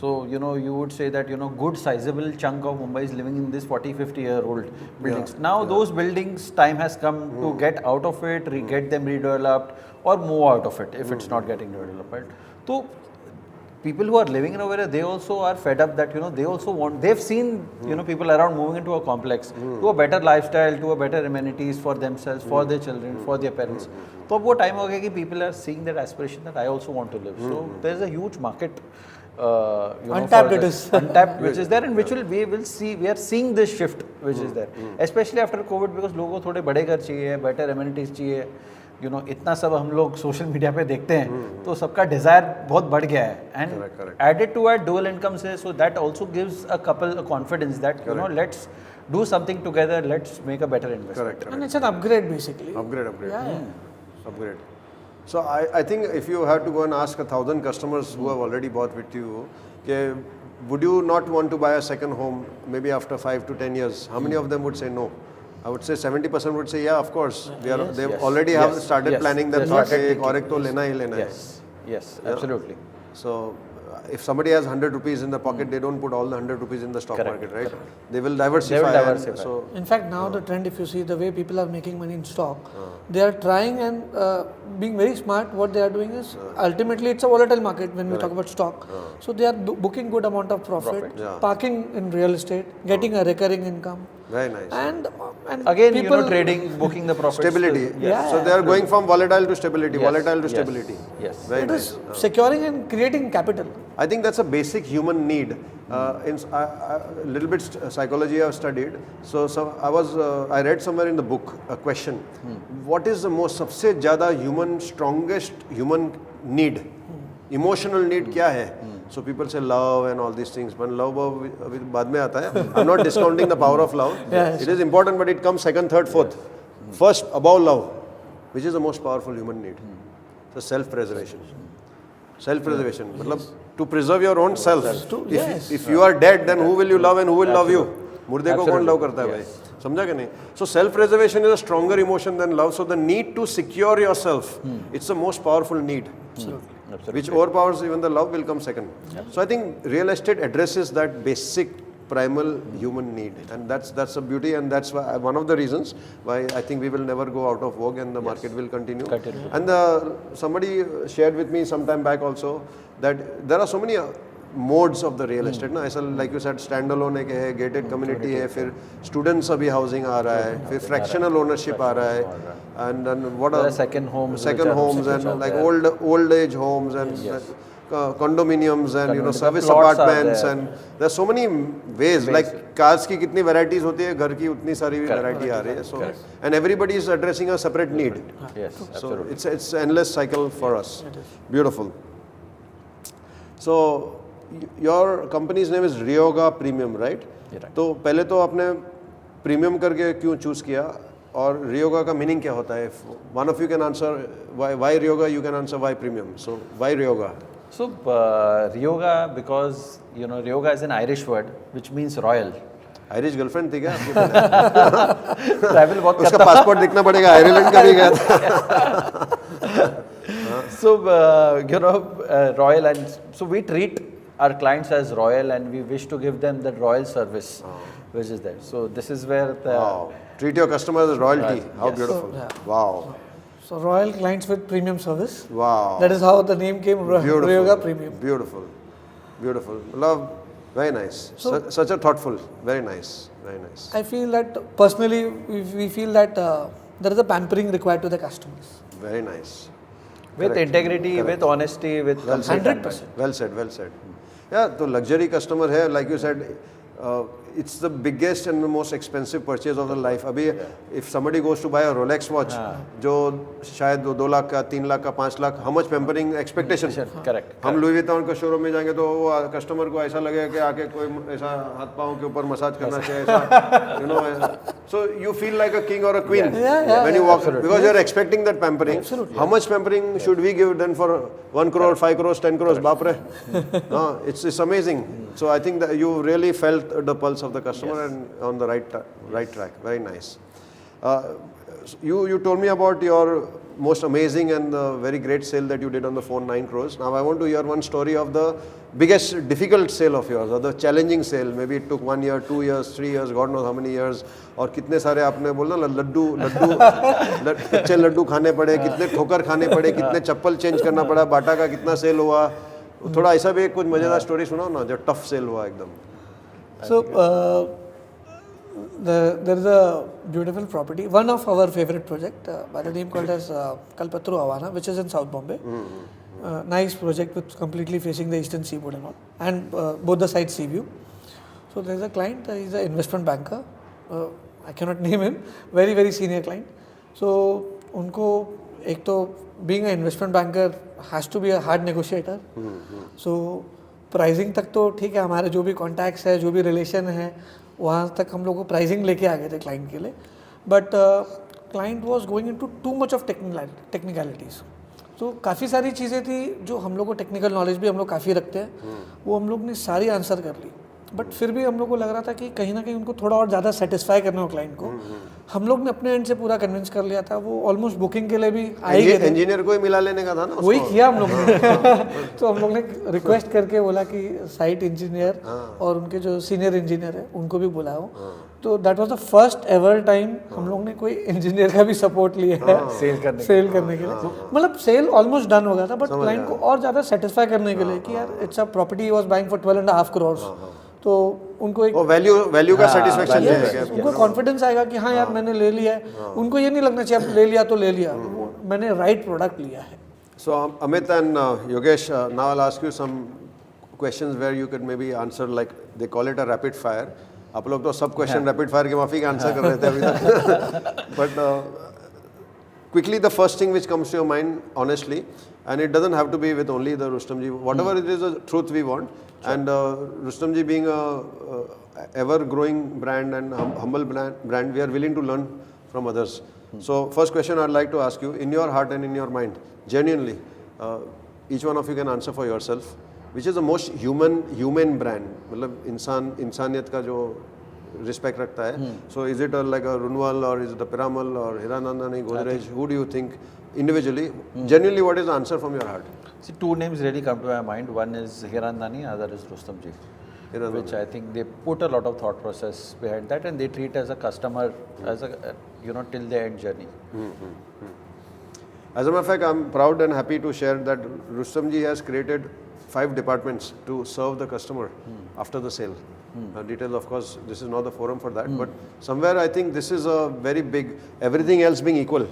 So, you know, you would say that, you know, good sizable chunk of Mumbai is living in this 40-50-year-old buildings. Now those buildings, time has come to get out of it, get them redeveloped or move out of it if it's not getting redeveloped. So, people who are living in over there, they also are fed up that, you know, they also want, they've seen, you know, people around moving into a complex to a better lifestyle, to a better amenities for themselves, for their children, for their parents. तो अब वो time हो गया कि people are seeing that aspiration that I also want to live. So there is a huge market, you know, Untapped for it this, is. untapped, which is there, and which we will see. We are seeing this shift, which is there, especially after COVID, because लोगों को थोड़े बड़े घर चाहिए, better amenities चाहिए. You know, इतना सब हम लोग सोशल मीडिया पे देखते हैं, तो सबका डिज़ायर बहुत बढ़ गया है, and added to at dual income से, so that also gives a couple a confidence that, you know, let's do something together, let's make a better investment. And it's an upgrade basically. upgrade. So I think if you had to go and ask 1,000 customers who have already bought with you, okay, would you not want to buy a second home maybe after 5 to 10 years? How many of them would say no? I would say 70% would say yeah, of course. They already have started planning that और एक तो लेना ही लेना है. Yes, absolutely. So if somebody has 100 rupees in the pocket, they don't put all the 100 rupees in the stock market, right? They will diversify. And so In fact, now the trend, if you see the way people are making money in stock, they are trying and being very smart. What they are doing is ultimately it's a volatile market when we talk about stock. So they are booking good amount of profit, parking in real estate, getting a recurring income. very nice. And Again, people, you know, trading, booking the profits. Stability. Yeah. So they are going from volatile to stability, Yes. volatile to Yes. stability. Yes. Very it nice. is securing and creating capital. I think that's a basic human need. A little bit psychology I've studied. So I read somewhere in the book a question. What is the most सबसे ज़्यादा strongest human need? Emotional need क्या है? So people say love and all these things, but love अभी बाद में आता है. I'm not discounting the power of love. It is important, but it comes second, third, fourth. First, above love, which is the most powerful human need? So self-preservation. Self-preservation. मतलब to preserve your own self. If you are dead, then who will you love and who will love you? मुर्दे को कौन love करता है भाई? समझा कि नहीं? So self-preservation is a stronger emotion than love. So the need to secure yourself, it's the most powerful need. Which overpowers even the love will come second. So I think real estate addresses that basic primal human need, and that's a beauty, and that's why one of the reasons why I think we will never go out of vogue and the market will continue. And somebody shared with me some time back also that there are so many modes of the real estate ना, ऐसा like you said standalone एक है, gated community है, फिर students अभी housing आ रहा है, फिर fractional ownership आ रहा है, and then what are second homes and like old age homes and condominiums and you know service apartments, and there are so many ways, like cars की कितनी varieties होती है, घर की उतनी सारी variety आ रही है, so and everybody is addressing a separate need. So it's endless cycle for us. Beautiful. So your company's name is Ryoga Premium, right? तो पहले तो आपने प्रीमियम करके क्यों चूज किया, और Ryoga का मीनिंग क्या होता है? One of you can answer why Ryoga, you can answer why premium. So why Ryoga? So Ryoga, because you know Ryoga is an Irish word which means royal. Irish girlfriend थी क्या आपकी? Travel बहुत उसका passport दिखना पड़ेगा, Ireland का भी गया था. So you know royal, and so we treat our clients as royal, and we wish to give them that royal service which is there. So this is where the treat your customers as royalty. How beautiful. Wow. So royal clients with premium service. Wow. That is how the name came. Ryoga Premium. Beautiful. Love. Very nice. Such a thoughtful. Very nice. I feel that personally, we feel that there is a pampering required to the customers. Very nice. With integrity, with honesty, with 100%. Well said. Yeah, तो luxury customer है, like you said, it's the biggest and the most expensive purchase of the life. अभी if somebody goes to buy a Rolex watch, जो शायद 2 लाख का, 3 लाख का, 5 lakh, how much pampering expectation? Correct. हम Louis Vuitton का showroom में जाएंगे तो वो कस्टमर को ऐसा लगेगा कि आके कोई ऐसा हाथ पाँव के ऊपर मसाज करना चाहिए ऐसा, you know, so you feel like a king or a queen when you walk, because you are expecting that pampering. How much pampering should we give then for 1 crore, 5 crores, 10 crores? Baap re. No, it's amazing. So I think that you really felt the pulse of the customer and on the right track. Very nice. You told me about your most amazing and very great sale that you did on the phone, 9 crores. Now I want to hear one story of the biggest difficult sale of yours, or the challenging sale. Maybe it took 1 year, 2 years, 3 years, God knows how many years. और कितने सारे आपने बोला ना कच्चे लड्डू खाने पड़े, कितने ठोकर खाने पड़े, कितने चप्पल चेंज करना पड़ा, बाटा का कितना सेल हुआ. थोड़ा ऐसा भी कुछ मजेदार स्टोरी सुनाओ ना, जो टफ सेल हुआ एकदम. So there is a beautiful property, one of our favorite project by the name called as Kalpatru Avana, which is in South Bombay. Nice project with completely facing the eastern seaboard and all, and both the sides sea view. So there is a client, he's an investment banker. I cannot name him. Very very senior client. So उनको एक तो being an investment banker has to be a hard negotiator. So pricing तक तो ठीक है, हमारे जो भी कॉन्टैक्ट्स है, जो भी रिलेशन है, वहाँ तक हम लोग को प्राइसिंग लेके आ गए थे क्लाइंट के लिए. But client was going into too much of technicalities. तो काफ़ी सारी चीज़ें थी जो हम लोग को टेक्निकल नॉलेज भी हम लोग काफ़ी रखते हैं, वो हम लोग ने सारी आंसर कर ली. बट फिर भी हम लोग को लग रहा था कि कहीं ना कहीं उनको थोड़ा और ज़्यादा सेटिस्फाई करना हो क्लाइंट को. हम लोग ने अपने एंड से पूरा कन्विंस कर लिया था. वो ऑलमोस्ट बुकिंग के लिए भी आई गए थे. इंजीनियर को ही मिला लेने का था ना, वही किया हम लोग ने. तो हम लोग ने रिक्वेस्ट करके बोला कि साइट इंजीनियर और उनके जो सीनियर इंजीनियर है उनको भी बुलाओ. तो that was the first ever time हम लोग ने कोई इंजीनियर का भी सपोर्ट लिया है सेल करने के लिए. मतलब सेल ऑलमोस्ट डन हो गया था, बट क्लाइंट को और ज़्यादा सेटिस्फाई करने के लिए कि यार it's a property was buying for 12.5 crores. तो उनको एक वैल्यू का सेटिस्फैक्शन है, उनको कॉन्फिडेंस आएगा कि हाँ यार मैंने ले लिया है. उनको ये नहीं लगना चाहिए अब ले लिया तो ले लिया, मैंने राइट प्रोडक्ट लिया है. So Amit and Yogesh, now I'll ask you some questions where you could maybe answer, like they call it a rapid fire. आप लोग तो सब क्वेश्चन रैपिड फायर के माफी का आंसर कर रहे थे अभी तक. But quickly the first thing which comes to your mind, honestly, and it doesn't have to be with only the Rustom ji, whatever it is the truth we want. And Rustom ji being a ever growing brand and humble brand, we are willing to learn from others. So first question I'd like to ask you, in your heart and in your mind, genuinely, each one of you can answer for yourself, which is the most human brand, मतलब इंसानियत का जो respect रखता है. So is it like a Runwal, or is it a Piramal, or Hiranandani, Godrej? Who do you think individually, genuinely, what is the answer from your heart? See, two names really come to my mind. One is Hirandani, other is Rustom ji, which I think they put a lot of thought process behind that, and they treat as a customer as a till the end journey. As a matter of fact, I'm proud and happy to share that Rustom ji has created 5 departments to serve the customer after the sale. Details, of course, this is not the forum for that, but somewhere I think this is a very big, everything else being equal,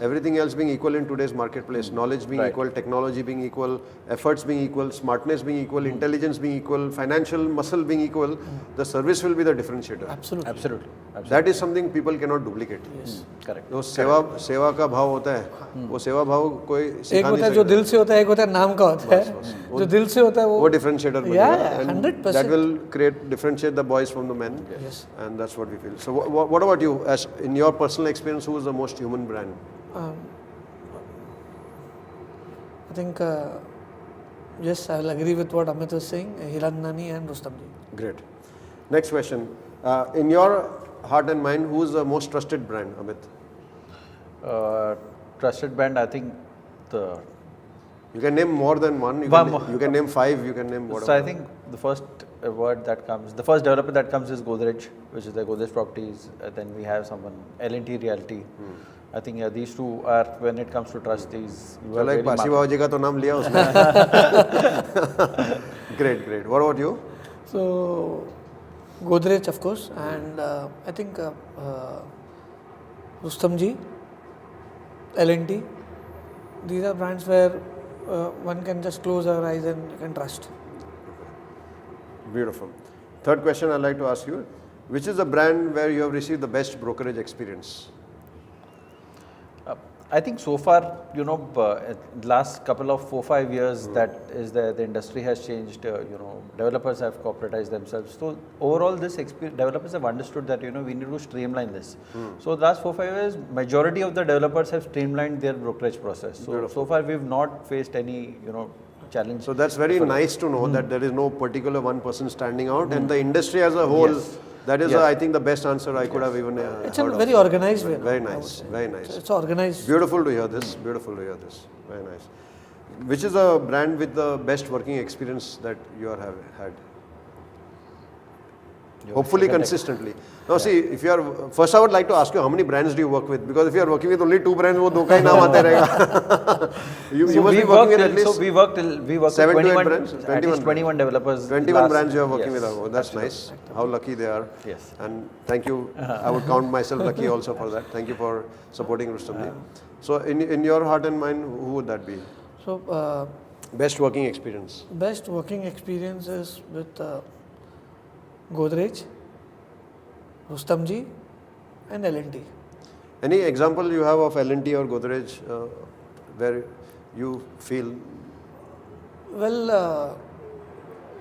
everything else being equal in today's marketplace, knowledge being equal, technology being equal, efforts being equal, smartness being equal, intelligence being equal, financial muscle being equal, the service will be the differentiator. Absolutely. That is something people cannot duplicate. Correct. जो सेवा का भाव होता है, वो सेवा भाव कोई एक सिखा होता नहीं है जो सकता. दिल से होता है, एक होता है नाम का होता है. जो दिल से होता है वो differentiator बनेगा, Yeah, and 100%. that will differentiate the boys from the men. Yes. And that's what we feel. So what about you, as in your personal experience, who is the most human brand? I think yes, I will agree with what Amit was saying. Hirandani and Rustom ji. Great. Next question. In your heart and mind, who is the most trusted brand, Amit? Trusted brand, I think You can name more than one. You can name 5. You can name whatever. So I think the first the first developer that comes is Godrej, which is the Godrej Properties. Then we have someone, L&T Realty. I think these two are, when it comes to trust, these. चलो एक पासी बाबू जी का तो नाम लिया उसने. Great. What about you? So Godrej, of course, and I think Rustom ji, L&T. These are brands where one can just close our eyes and you can trust. Beautiful. Third question I'd like to ask you. which is a brand where you have received the best brokerage experience? I think so far, last couple of 4-5 years, that is the industry has changed. Developers have corporatized themselves. So overall, developers have understood that we need to streamline this. So the last 4-5 years, majority of the developers have streamlined their brokerage process. So far, we've not faced any challenge. So that's very nice to know that there is no particular one person standing out, and the industry as a whole. Yes. That is, I think, the best answer I could have even It's a heard of. very organized way. Very I would nice, say. very nice. It's organized. Beautiful to hear this. Beautiful to hear this. Very nice. Which is a brand with the best working experience that you have had? Hopefully consistently. Now see, if you are, first I would like to ask you how many brands do you work with? Because if you are working with only 2 brands, वो 2 का ही नाम आते रहेगा. You must be working with at least So we worked 7 to 8 21 brands? at least 21 developers. 21 brands you are working yes, with. Oh, that's nice. How lucky they are. Yes. And thank you. I would count myself lucky also for that. Thank you for supporting Rustomji. So in your heart and mind, who would that be? So Best working experience. best working experience is with Godrej, Rustomji, and L&T. Any example you have of L&T or Godrej where you feel? Well,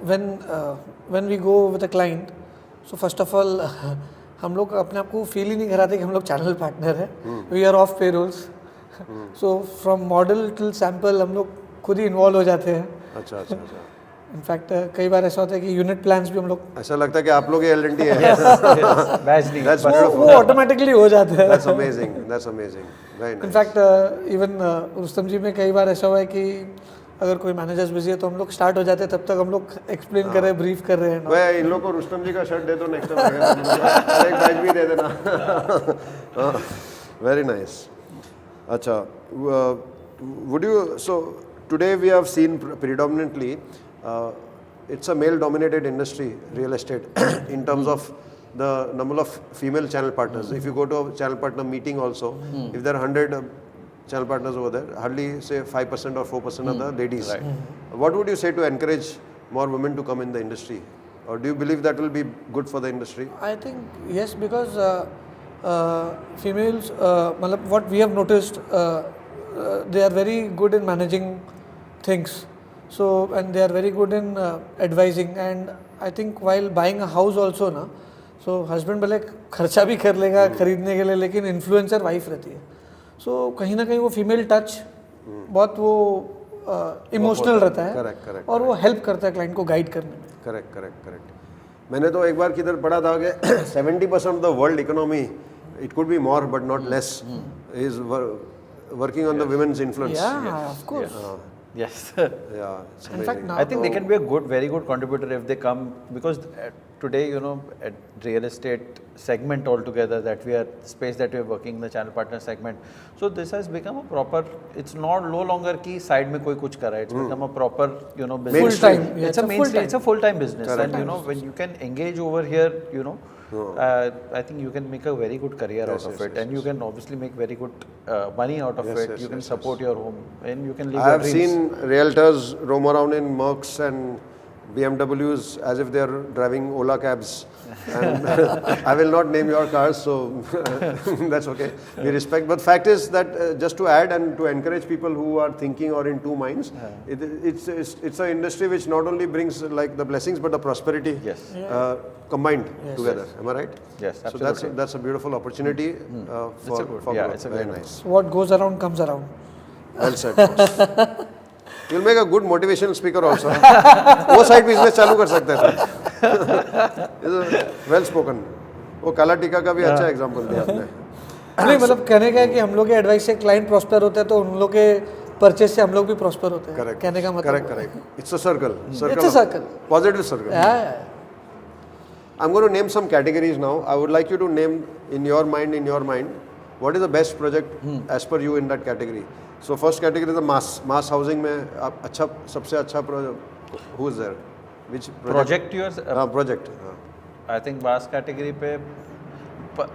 when we go with a client, so first of all, हम लोग अपने आप को feel ही नहीं कराते कि हम लोग चैनल पार्टनर हैं. We are off payrolls. So from model till sample हम लोग खुद ही इन्वॉल्व हो जाते हैं. अच्छा अच्छा अच्छा. इनफैक्ट कई बार ऐसा होता है कि यूनिट प्लान्स भी हम लोग ऐसा लगता है कि आप लोग ये L&T है. Badge नहीं. That's वो beautiful. ऑटोमेटिकली हो जाते हैं. That's amazing. That's amazing. Very nice. In fact even Rustam ji में कई बार ऐसा हुआ है कि अगर कोई मैनेजर्स बिजी है तो हम लोग स्टार्ट हो जाते हैं, तब तक हम लोग एक्सप्लेन कर रहे हैं, ब्रीफ कर रहे हैं. भाई इन लोग को रुस्तम जी का शर्ट दे दो नेक्स्ट टाइम. एक बैच भी दे देना. Very nice. अच्छा, would you, so today we have seen predominantly it's a male dominated industry, real estate, in terms of the number of female channel partners. If you go to a channel partner meeting also, if there are 100 channel partners over there, hardly say 5% or 4% are the ladies. Right. What would you say to encourage more women to come in the industry? Or do you believe that will be good for the industry? I think yes, because females, what we have noticed, they are very good in managing things. So, and they are very good in advising. And I think while buying a house also ना, so husband भले खर्चा भी कर लेगा खरीदने के लिए, लेकिन influencer wife रहती है. So कहीं ना कहीं वो female touch बहुत वो इमोशनल रहता है. Correct, correct, और वो हेल्प करता है क्लाइंट को गाइड करने में. Correct correct correct. मैंने तो एक बार किधर पढ़ा था कि 70% of the world economy, it could be more but not less, is working on the women's influence. Yeah, of course. Yes. या In fact, now I think they can be a very good contributor if they come, because today, at real estate segment altogether, that we are space that we are working, the channel partner segment. So this has become a proper. It's not no longer कि side में कोई कुछ कर रहा है. It's become a proper, business. Full-time. Yeah, It's a mainstream. It's a full-time business, Correct. and when you can engage over here, I think you can make a very good career out of it, and you can obviously make very good money out of it. You can support your home, and you can live I your have dreams. seen realtors roam around in Mercs and BMWs as if they are driving Ola cabs. And I will not name your cars, so that's okay. We respect. But fact is that just to add and to encourage people who are thinking or in two minds, it's an industry which not only brings like the blessings but the prosperity Yes. combined together. Am I right? Yes, So absolutely. that's a beautiful opportunity for growth. it's a Very good nice. What goes around comes around. Well said, boss. You'll make a good motivational speaker also. वो side business चालू कर सकते हैं. Well spoken. वो काला टीका का भी अच्छा एग्जांपल दिया आपने. नहीं, मतलब कहने का है कि हम लोग के एडवाइस से क्लाइंट प्रॉस्पर होते हैं, तो उन लोग के परचेस से हम लोग भी प्रॉस्पर होते हैं. करेक्ट. कहने का मतलब correct correct. It's a circle. It's a circle. Positive circle. Yeah. I'm going to name some categories now. I would like you to name in your mind, what is the best project as per you in that category. So first category is the mass housing में अच्छा सबसे अच्छा who is there? Which Project yours? Project. I think mass category पे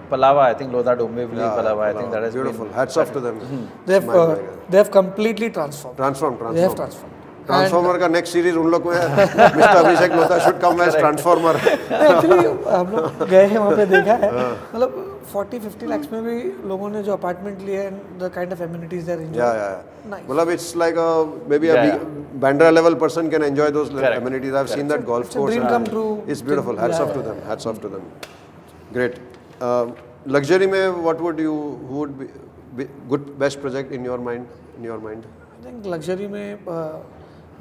Palava, I think Lodha Dombivli, Palava, I think that has beautiful. been. Hats off to them. They have completely transformed. Transformed. They have transformed. Transformer का next series उन लोग में mister Abhishek Lodha should come as transformer. Actually हम लोग गए हैं वहाँ पे देखा है, मतलब 40-50 lakhs में भी लोगों ने जो अपार्टमेंट लिए and the kind of amenities there enjoy. Yeah. मतलब it's like maybe a big Bandra level person can enjoy those amenities. I've seen that golf It's a course. dream come true. It's beautiful. Hats off to them. Hats off to them. Great. Luxury में who would be good best project in your mind? I think luxury में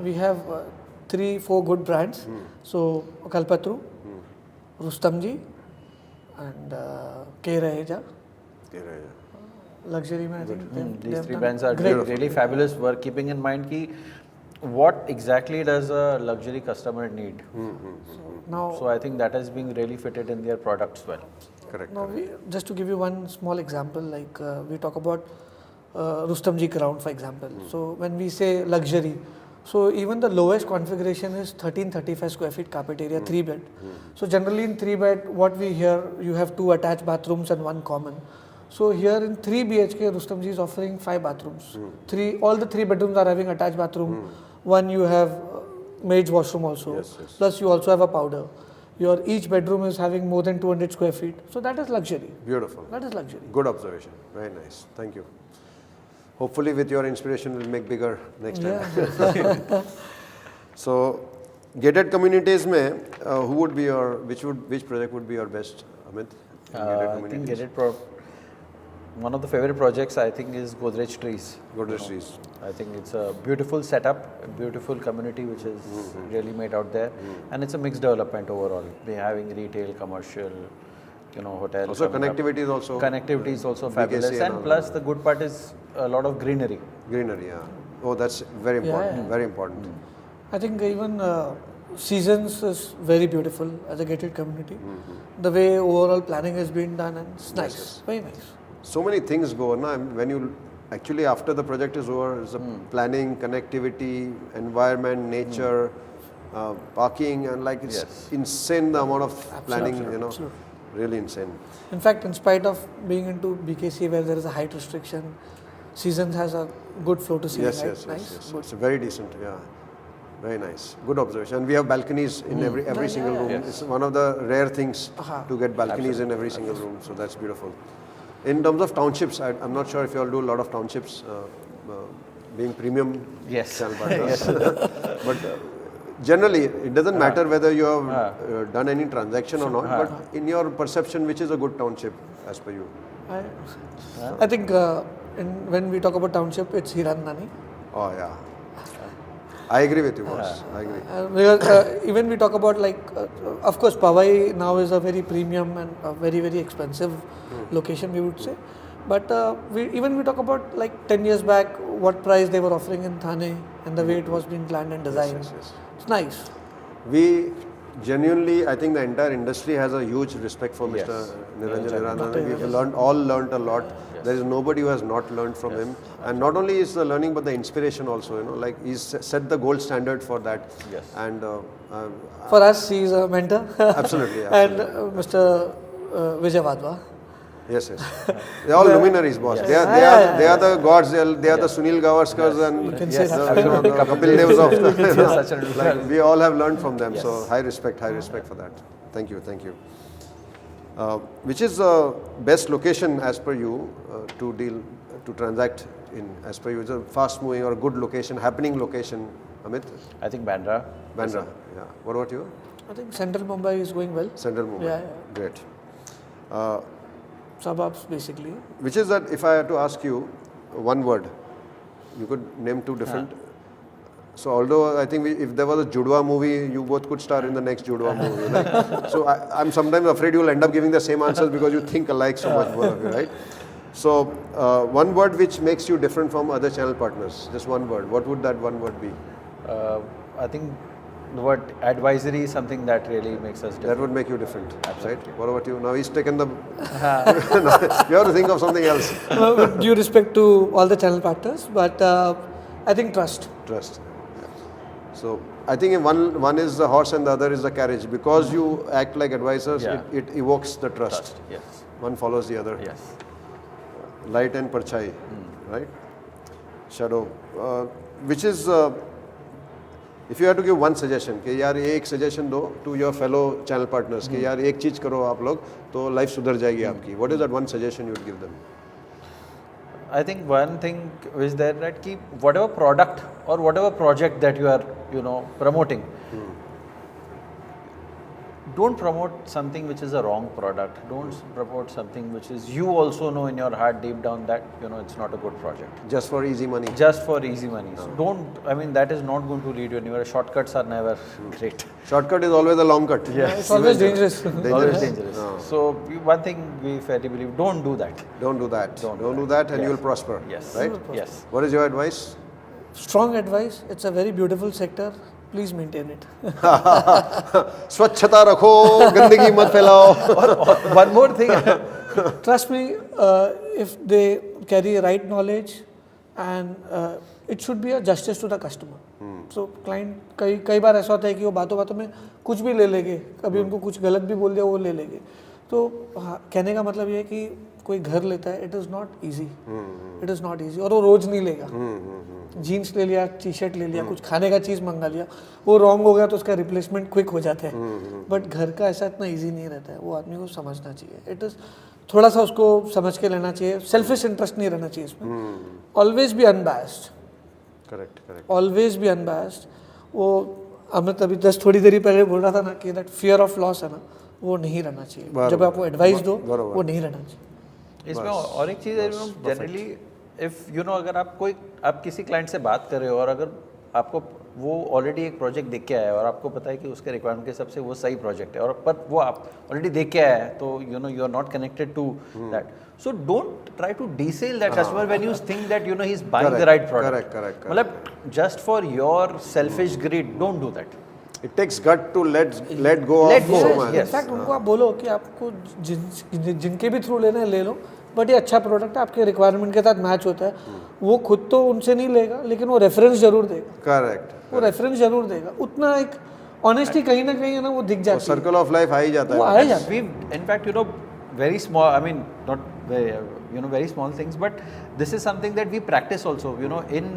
we have 3-4 good brands. So Kalpatru, Rustom ji, and K Raheja. Luxury में I think These three brands are really fabulous work, keeping in mind ki what exactly does a luxury customer need. Now, So I think that is being really fitted in their products well. Correct. now just to give you one small example, like we talk about Rustom ji Crown, for example. So when we say luxury, so even the lowest configuration is 1335 square feet carpet area, 3-bed. So generally in 3-bed, what we hear, you have 2 attached bathrooms and 1 common. So here in 3 BHK, Rustom ji is offering 5 bathrooms. All the 3 bedrooms are having attached bathroom. One you have maid's washroom also. Plus you also have a powder. Your each bedroom is having more than 200 square feet. So that is luxury. Beautiful. That is luxury. Good observation. Very nice. Thank you. Hopefully with your inspiration we'll make bigger next time. Yeah. So gated communities में who would be your which project would be your best, Amit? in gated I think communities? one of the favorite projects I think is Godrej Trees. Godrej Trees. I think it's a beautiful setup, a beautiful community which is really made out there, and it's a mixed development overall. We're having retail, commercial, hotel. Also coming up. connectivity is also Connectivity is also BKC fabulous, and all and plus the good part is a lot of greenery. greenery. Yeah. Oh, that's very important. Yeah. Very important. I think even Seasons is very beautiful as a gated community. The way overall planning has been done, and it's nice. Very nice. So many things go on. When you actually after the project is over, it's the planning, connectivity, environment, nature, parking, and like it's insane the amount of planning. Absolutely. Really insane. In fact, in spite of being into BKC where there is a height restriction, Seasons has a good flow to ceiling Yes, height. yes, Nice. yes. Good. It's very decent. Yeah. Very nice. Good observation. And we have balconies in every single room. It's one of the rare things to get balconies in every single room. So that's beautiful. In terms of townships, I'm not sure if you all do a lot of townships, being premium Yes. channel partners. But generally, it doesn't matter whether you have done any transaction or not. But in your perception, which is a good township as per you? I think when we talk about township, it's Hiranani. Oh yeah. I agree with you, boss. I agree. Because even we talk about of course, Powai now is a very premium and a very, very expensive location, we would say. But we talk about 10 years back, what price they were offering in Thane and the way it was being planned and designed. Yes. It's nice. We genuinely, I think the entire industry has a huge respect for Mr. Niranjan Hirana. We've learned a lot. There is nobody who has not learned from him. And not only is the learning, but the inspiration also. He's set the gold standard for that. Yes. And For us, he is a mentor. absolutely. And Mr. Vijay Vadva. Yes. They're all luminaries, boss. They are the gods. They are the Sunil Gavaskars and can say that. the Kapil Devs of Such a like we all have learned from them. So high respect for that. Thank you. Which is the best location as per you to transact in, as per you? It's a fast moving or a good location, happening location, Amit? I think Bandra. Bandra. Yeah. What about you? I think Central Mumbai is going well. Central Mumbai. Yeah. Great. Suburbs, basically. Which is that if I had to ask you one word, you could name two different. So although I think if there was a Judwa movie, you both could star in the next Judwa movie. So I'm sometimes afraid you will end up giving the same answers because you think alike so much, both of you, right? So one word which makes you different from other channel partners, just one word. What would that one word be? I think the word advisory is something that really makes us different. That would make you different, right? What about you? Now he's taken the... you have to think of something else. With due respect to all the channel partners, but I think trust. Trust. So I think one is the horse and the other is the carriage. Because you act like advisors, it evokes the trust. Yes. One follows the other. Yes. Light and perchai, right? Shadow, which is if you have to give one suggestion कि यार ये एक suggestion दो to your fellow channel partners कि यार एक चीज़ करो आप लोग तो लाइफ सुधर जाएगी आपकी, what is that one suggestion you would give them? I think one thing is there that ki whatever product or whatever project that you are, you know, promoting, don't promote something which is a wrong product. Don't promote something which is you also know in your heart deep down that, you know, it's not a good project. Just for easy money. Just for easy money. So don't, I mean, that is not going to lead you anywhere. Shortcuts are never great. Shortcut is always a long cut. It's always dangerous. Always dangerous. So one thing we fairly believe, don't do that. Don't do that. Don't Don't do do that and Yes. you will prosper. Yes. Right? Yes. What is your advice? Strong advice. It's a very beautiful sector. Please maintain it. स्वच्छता रखो, गंदगी मत फैलाओ. Or one more thing. Trust me, if they carry right knowledge and it should be a justice to the customer. So client कई बार ऐसा होता है कि वो बातों बातों में कुछ भी ले लेंगे, कभी उनको कुछ गलत भी बोल दिया वो ले लेंगे. तो कहने का मतलब ये है कि कोई घर लेता है, it is not easy, it is not easy, और वो रोज़ नहीं लेगा. जीन्स ले लिया, टी शर्ट ले लिया, कुछ खाने का चीज़ मंगा लिया, वो रॉन्ग हो गया तो उसका रिप्लेसमेंट क्विक हो जाता है. बट घर का ऐसा इतना ईजी नहीं रहता है, वो आदमी को समझना चाहिए. इट इज़ थोड़ा सा उसको समझ के लेना चाहिए. सेल्फिश इंटरेस्ट नहीं रहना चाहिए इसमें. Always be unbiased. Correct correct. Always be unbiased. वो अमित अभी जस्ट थोड़ी देरी पहले बोल रहा था ना कि दैट फियर ऑफ लॉस है ना, वो नहीं रहना चाहिए. जब आपको एडवाइस दो वो नहीं रहना चाहिए. इसमें और एक चीज़ है, जनरली इफ़ यू नो, अगर आप किसी क्लाइंट से बात कर रहे हो और अगर आपको वो ऑलरेडी एक प्रोजेक्ट देख के आया है और आपको पता है कि उसके रिक्वायरमेंट के हिसाब से वो सही प्रोजेक्ट है, और पर वो आप ऑलरेडी देख के आया है, तो you know you are not connected to that. So don't try to desell that customer when you think that you know he is buying the right product. Correct. मतलब just for your selfish greed, don't do that. It takes gut to let go Let of go, so yes, much. yes. In fact उनको आप बोलो कि आपको जिनके भी through लेना है ले लो, बट ये अच्छा प्रोडक्ट है, आपके रिक्वायरमेंट के साथ मैच होता है. वो खुद तो उनसे नहीं लेगा, लेकिन वो रेफरेंस जरूर देगा. Correct. वो रेफरेंस जरूर देगा. उतना एक ऑनेस्टी कहीं ना कहीं है ना, वो दिख जाती है. सर्कल ऑफ लाइफ आ ही जाता वो है. आ ही जाता है. We've, in fact, you know, very small, I mean, not very, you know, very small things, but this is something that we practice also, you know, in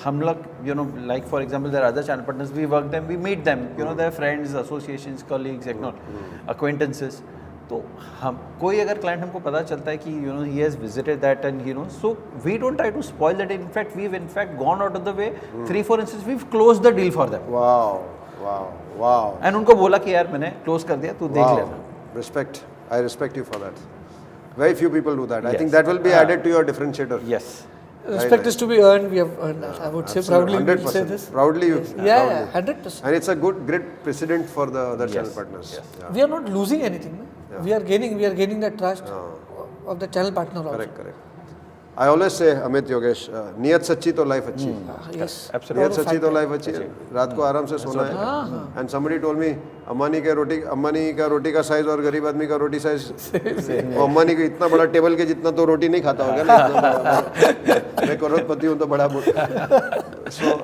hum log, you know, like for example, there are other channel partners, we work them, we meet them, you know, their friends, associations, colleagues, acquaintances. तो हम कोई अगर client हमको पता चलता है कि you know he has visited that and you know, so we don't try to spoil that. In fact we have in fact gone out of the way 3-4 instance, we have closed the deal for them. Wow. And उनको बोला कि यार मैंने close कर दिया, तू देख लेना. Respect. I respect you for that. Very few people do that. I Yes. think that will be added to your differentiator. Yes. Respect is to be earned. We have earned that. I would say proudly. We will say 100%. this. Proudly you. Yes. proudly. Yeah, 100%. And it's a great precedent for the other channel Yes. partners. Yes. Yeah. We are not losing anything. No? We are gaining that trust of the channel partner also. Correct. I always say, Amit Yogesh, नियत सच्ची तो life अच्छी. Yes. Absolutely. नियत सच्ची तो life अच्छी है. रात को आराम से सोना है. And somebody told me, Ambani का रोटी का साइज और गरीब आदमी का रोटी साइज, वो अम्बानी का इतना बड़ा टेबल के जितना तो रोटी नहीं खाता होगा ना. मैं करोड़पति हूँ तो बड़ा. So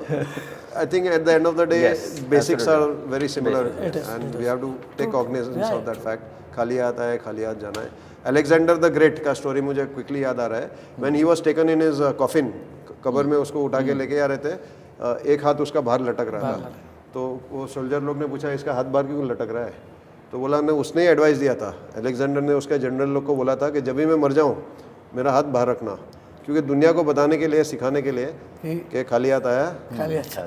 I think at the end of the day, Yes, basics absolutely. are very similar, It is, and it we is. have to take cognizance Yeah. of that fact. खाली हाथ आए, खाली हाथ जाना है. अलेक्जेंडर द ग्रेट का story मुझे quickly याद आ रहा है. When he was taken in his coffin, कब्र में उसको उठा के लेके आ रहे थे, एक हाथ उसका बाहर लटक रहा था. तो वो सोल्जर लोग ने पूछा इसका हाथ बाहर क्यों लटक रहा है, तो बोला ने उसने ही एडवाइस दिया था. अलेक्जेंडर ने उसके जनरल लोग को बोला था कि जब भी मैं मर जाऊँ मेरा हाथ बाहर रखना, क्योंकि दुनिया को बताने के लिए, सिखाने के लिए कि खाली हाथ आया खाली अच्छा.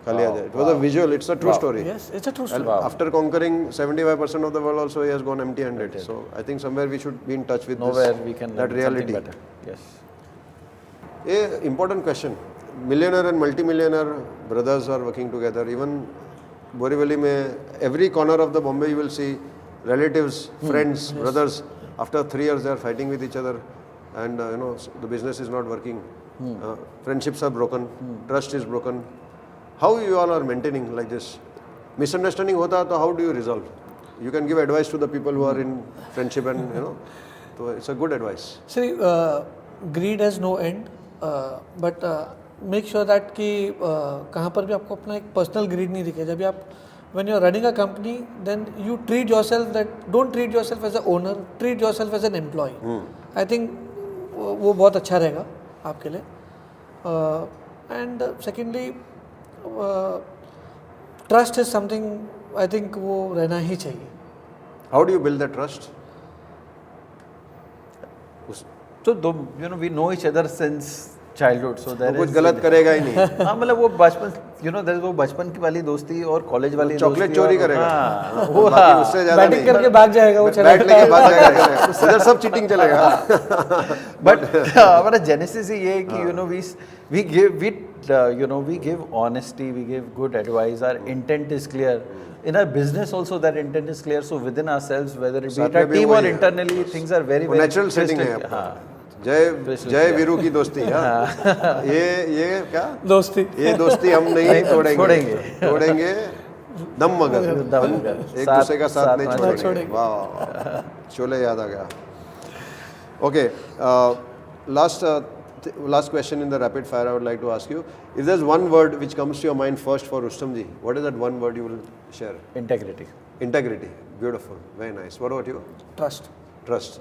खाली हाथ. It was a visual, it's a true story. Yes, it's a true And story. after conquering 75% of the world also he has gone empty-handed. So I think somewhere we should be in touch with Nowhere this, we can that learn reality. something better. Yes. A important question. Millionaire and multi-millionaire brothers are working together. Even Borivali mein, every corner of the Bombay you will see relatives, friends, brothers. After 3 years they are fighting with each other, and you know the business is not working. Friendships are broken, trust is broken. How you all are maintaining like this? Misunderstanding hota to how do you resolve? You can give advice to the people who are in friendship, and you know, so it's a good advice. See, greed has no end, but make sure that कि कहाँ पर भी आपको अपना एक personal grid नहीं दिखे. जब भी आप when you are running a company, then you treat yourself that don't treat yourself as an owner, treat yourself as an employee. I think वो बहुत अच्छा रहेगा आपके लिए. And secondly, trust is something I think वो रहना ही चाहिए. How do you build that trust? So you know, we know each other since childhood, so there वो कुछ is गलत करेगा ही नहीं. हाँ मतलब वो बचपन, you know, there is वो बचपन की वाली दोस्ती और कॉलेज वाली चॉकलेट दोस्ती चोरी और- करेगा. हाँ, वो बाकी हाँ. उससे ज्यादा बैटिंग नहीं. करके भाग जाएगा वो, चला बैट लेके भाग जाएगा. उधर सब चीटिंग चलेगा. But हमारा genesis ही ये है कि you know we give honesty, we give good advice. Our intent is clear. In our business also that intent is clear. So within ourselves, whether it be साथ at our में भी team वही or है. internally, things are very वो very natural setting है crystal- आपका. हाँ. जय वीरू की दोस्ती. हाँ. ये क्या दोस्ती. ये दोस्ती हम नहीं छोड़ेंगे. तोड़ेंगे दम मगर दम मगर. एक दूसरे का साथ नहीं साथ छोड़ेंगे. वाह वाह वाह. शोले याद आ गया. Okay, last question in the rapid fire I would like to ask you. If there's one word which comes to your mind first for Rustam ji, what is that one word you will share? Integrity. Integrity. Beautiful. Very nice. What about you? Trust. Trust.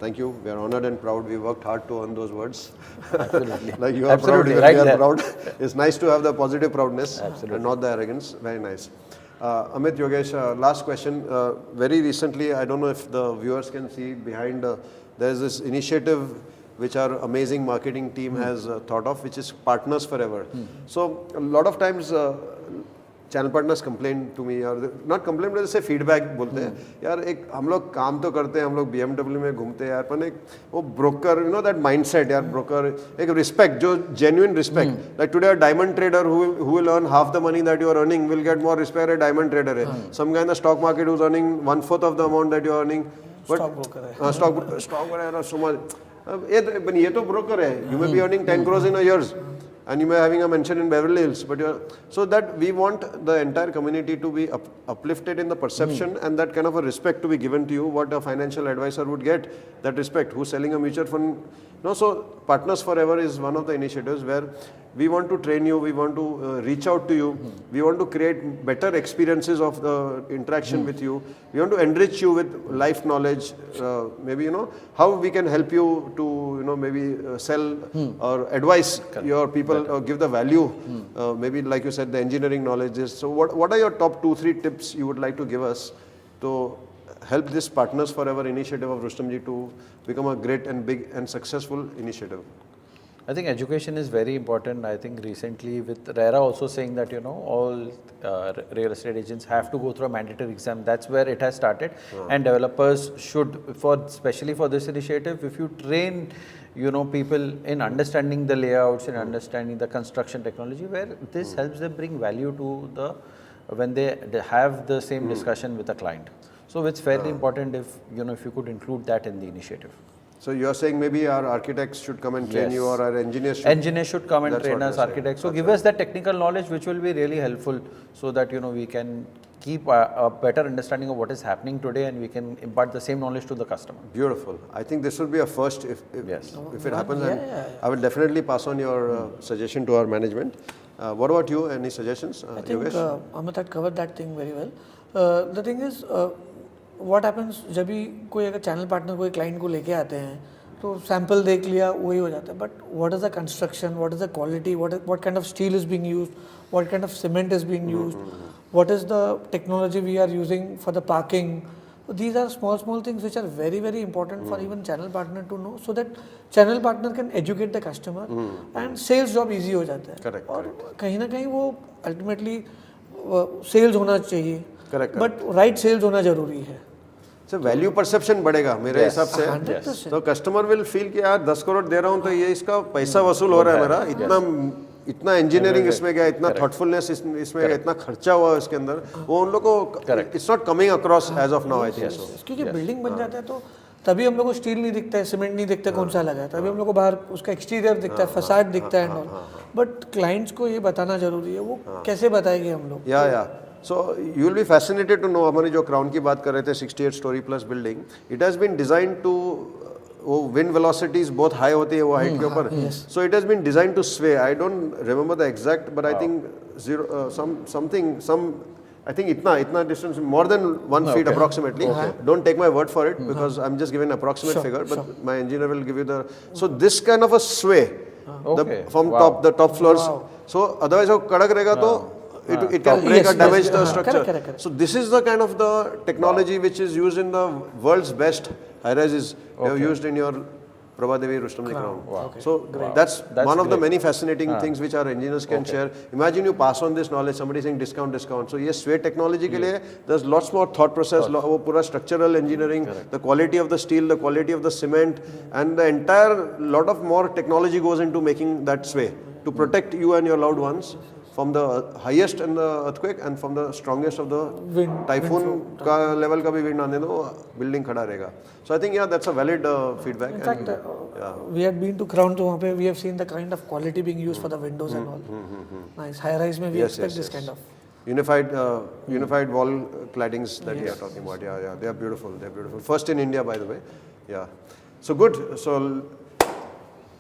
Thank you. We are honored and proud. We worked hard to earn those words. Absolutely. Like you are Absolutely, proud, right we are there. proud. It's nice to have the positive proudness Absolutely. and not the arrogance. Very nice. Amit, Yogesh, last question. Very recently, I don't know if the viewers can see behind, there's this initiative which our amazing marketing team has thought of, which is Partners Forever. So a lot of times channel partners complain to me, और not complain but जैसे feedback बोलते हैं यार, एक हम लोग काम तो करते हैं, हम लोग BMW में घूमते हैं यार, पर एक वो broker, you know that mindset यार, ब्रोकर एक रिस्पेक्ट, जो genuine respect. Like today a diamond trader who will earn half the money that you are earning will get more respect. A diamond trader है, some guy in the stock market who is earning 1/4 of the amount that you are earning, but stock broker है. Stock so much. ये तो broker है. You may be earning 10 crores in a year and you may having a mention in Beverly Hills, but you're, so that we want the entire community to be uplifted in the perception and that kind of a respect to be given to you, what a financial advisor would get, that respect, who's selling a mutual fund. No, so Partners Forever is one of the initiatives where we want to train you, we want to reach out to you, we want to create better experiences of the interaction with you, we want to enrich you with life knowledge, maybe you know how we can help you to, you know, maybe sell or advise your people or give the value, maybe like you said, the engineering knowledge is. So what are your top 2-3 tips you would like to give us to help this Partners Forever initiative of Rustamji to become a great and big and successful initiative? I think education is very important. I think recently with RERA also saying that, you know, all real estate agents have to go through a mandatory exam. That's where it has started. And developers should, especially for this initiative, if you train, you know, people in understanding the layouts and understanding the construction technology, where this helps them bring value to when they have the same discussion with a client. So it's fairly important if, you know, if you could include that in the initiative. So you are saying maybe our architects should come and train Yes. you, or our engineers should. Engineers should come and That's train what us, you're saying. architects. So give us that technical knowledge, which will be really helpful, so that, you know, we can keep a better understanding of what is happening today, and we can impart the same knowledge to the customer. Beautiful. I think this would be a first if Yes. if it happens, and I will definitely pass on your suggestion to our management. What about you? Any suggestions? I think Amit had covered that thing very well. The thing is, what happens जब भी कोई अगर channel partner कोई client को लेके आते हैं तो सैम्पल देख लिया वही हो जाता है, but what is the construction, what is the quality, what kind of steel is being used, what kind of cement is being used, what is the technology we are using for the parking. These are small things which are very important for even channel partner to know, so that channel partner can educate the customer and sales job easy हो जाता है. Correct, और कहीं ना कहीं वो ultimately sales होना चाहिए, Correct, but right sales होना जरूरी है. So value perception बढ़ेगा मेरे हिसाब से. 100%. तो कस्टमर विल फील कि यार 10 करोड़ दे रहा हूँ तो ये इसका पैसा वसूल हो रहा है मेरा, इतना इंजीनियरिंग इसमें गया, इतना थॉटफुलनेस इसमें गया, इतना खर्चा हुआ इसके अंदर, वो उन लोग को it's not coming across as of now. I think so. क्योंकि बिल्डिंग बन जाता है तो तभी हम लोग को स्टील नहीं दिखता है, सीमेंट नहीं दिखता कौन सा लगा है, तभी हम लोग को बाहर उसका एक्सटीरियर दिखता है, फसाड दिखता है एंड ऑल. बट क्लाइंट्स को ये बताना जरूरी है, वो कैसे बताएंगे हम लोग. या so you will be fascinated to know, हमारी जो क्राउन की बात कर रहे थे 68 story plus building, it has been design to, वो विंड वेलोसिटीज बहुत हाई होती है वो हाइट के ऊपर, so it has been design to sway. I don't remember the exact, but I think I think itna distance, more than 1 feet approximately. Don't take my word for it because I'm just giving an approximate figure, but my engineer will give you the. So this kind of a sway from the top floors. So otherwise वो कड़क रहेगा तो it can break or Yes, damage yes, the हाँ, structure. correct. So this is the kind of the technology which is used in the world's best high-rises. They have used in your Prabhadevi Rustomjee Crown. So that's one of the many fascinating things which our engineers can share. Imagine you pass on this knowledge, somebody saying discount. So yes, sway technology के लिए there's lots more thought process, वो पूरा structural engineering, the quality of the steel, the quality of the cement, and the entire lot of more technology goes into making that sway to protect you and your loved ones from the highest and the earthquake and from the strongest of the Wind, typhoon का level का भी wind आने दो, building खड़ा रहेगा. So I think yeah, that's a valid feedback. In fact, we had been to Crown, तो वहाँ पे we have seen the kind of quality being used for the windows and all. Nice. High rise में we expect this kind of. Unified wall claddings that we are talking about. Yeah, they are beautiful. First in India, by the way. Yeah. So good. So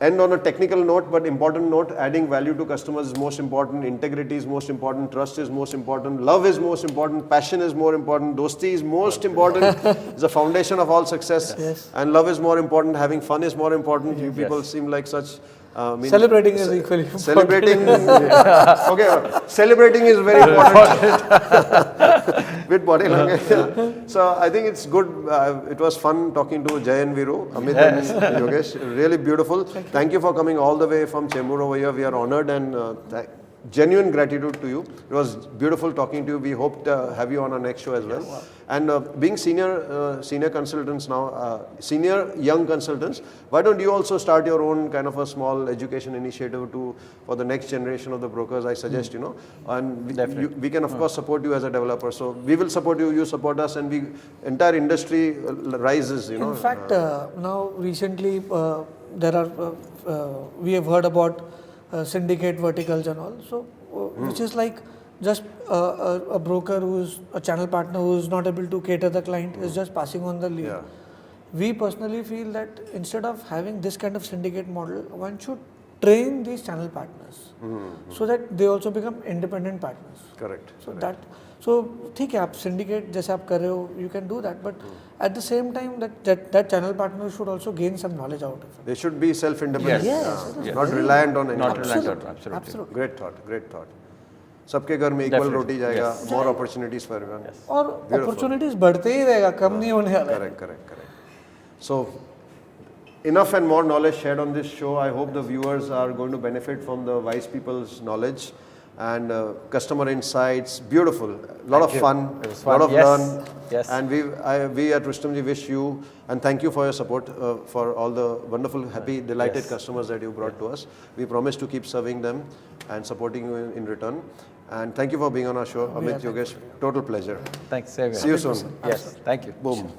end on a technical note, but important note, adding value to customers is most important, integrity is most important, trust is most important, love is most important, passion is more important, dosti is most important, it's the foundation of all success, and love is more important, having fun is more important. You people seem like such... Celebrating is equally important. Celebrating, okay, celebrating is very important. With body language. So I think it's good. It was fun talking to Jay and Viru, Amit and Yogesh. Really beautiful. Thank you for coming all the way from Chembur over here. We are honored and genuine gratitude to you. It was beautiful talking to you. We hope to have you on our next show as well. And being senior consultants now, senior young consultants, why don't you also start your own kind of a small education initiative for the next generation of the brokers? I suggest, and we can of course support you as a developer. So we will support you, you support us, and entire industry rises. In fact, now recently there are we have heard about syndicate verticals and all. So which is like just a broker who's a channel partner who's not able to cater the client is just passing on the lead. Yeah. We personally feel that instead of having this kind of syndicate model, one should train these channel partners so that they also become independent partners. Correct. So ठीक है आप syndicate जैसे आप कर रहे हो, you can do that, but at the same time that channel partner should also gain some knowledge out of it. They should be self-independent, Yes. not reliant on anyone. Not reliant on, absolutely. Absolutely. Great thought. सबके घर में equal रोटी जाएगा, more opportunities for everyone. और opportunities बढ़ते ही रहेगा, कम नहीं होने वाला है. Correct. So, enough and more knowledge shared on this show. I hope the viewers are going to benefit from the wise people's knowledge and customer insights. Beautiful, lot of fun, lot of learn. Yes. And we at Rustomjee wish you and thank you for your support for all the wonderful, happy, delighted customers that you brought to us. We promise to keep serving them and supporting you in return. And thank you for being on our show, Amit, Yogesh. Total pleasure. Thanks, Xavier. See you soon. Yes, thank you. Boom.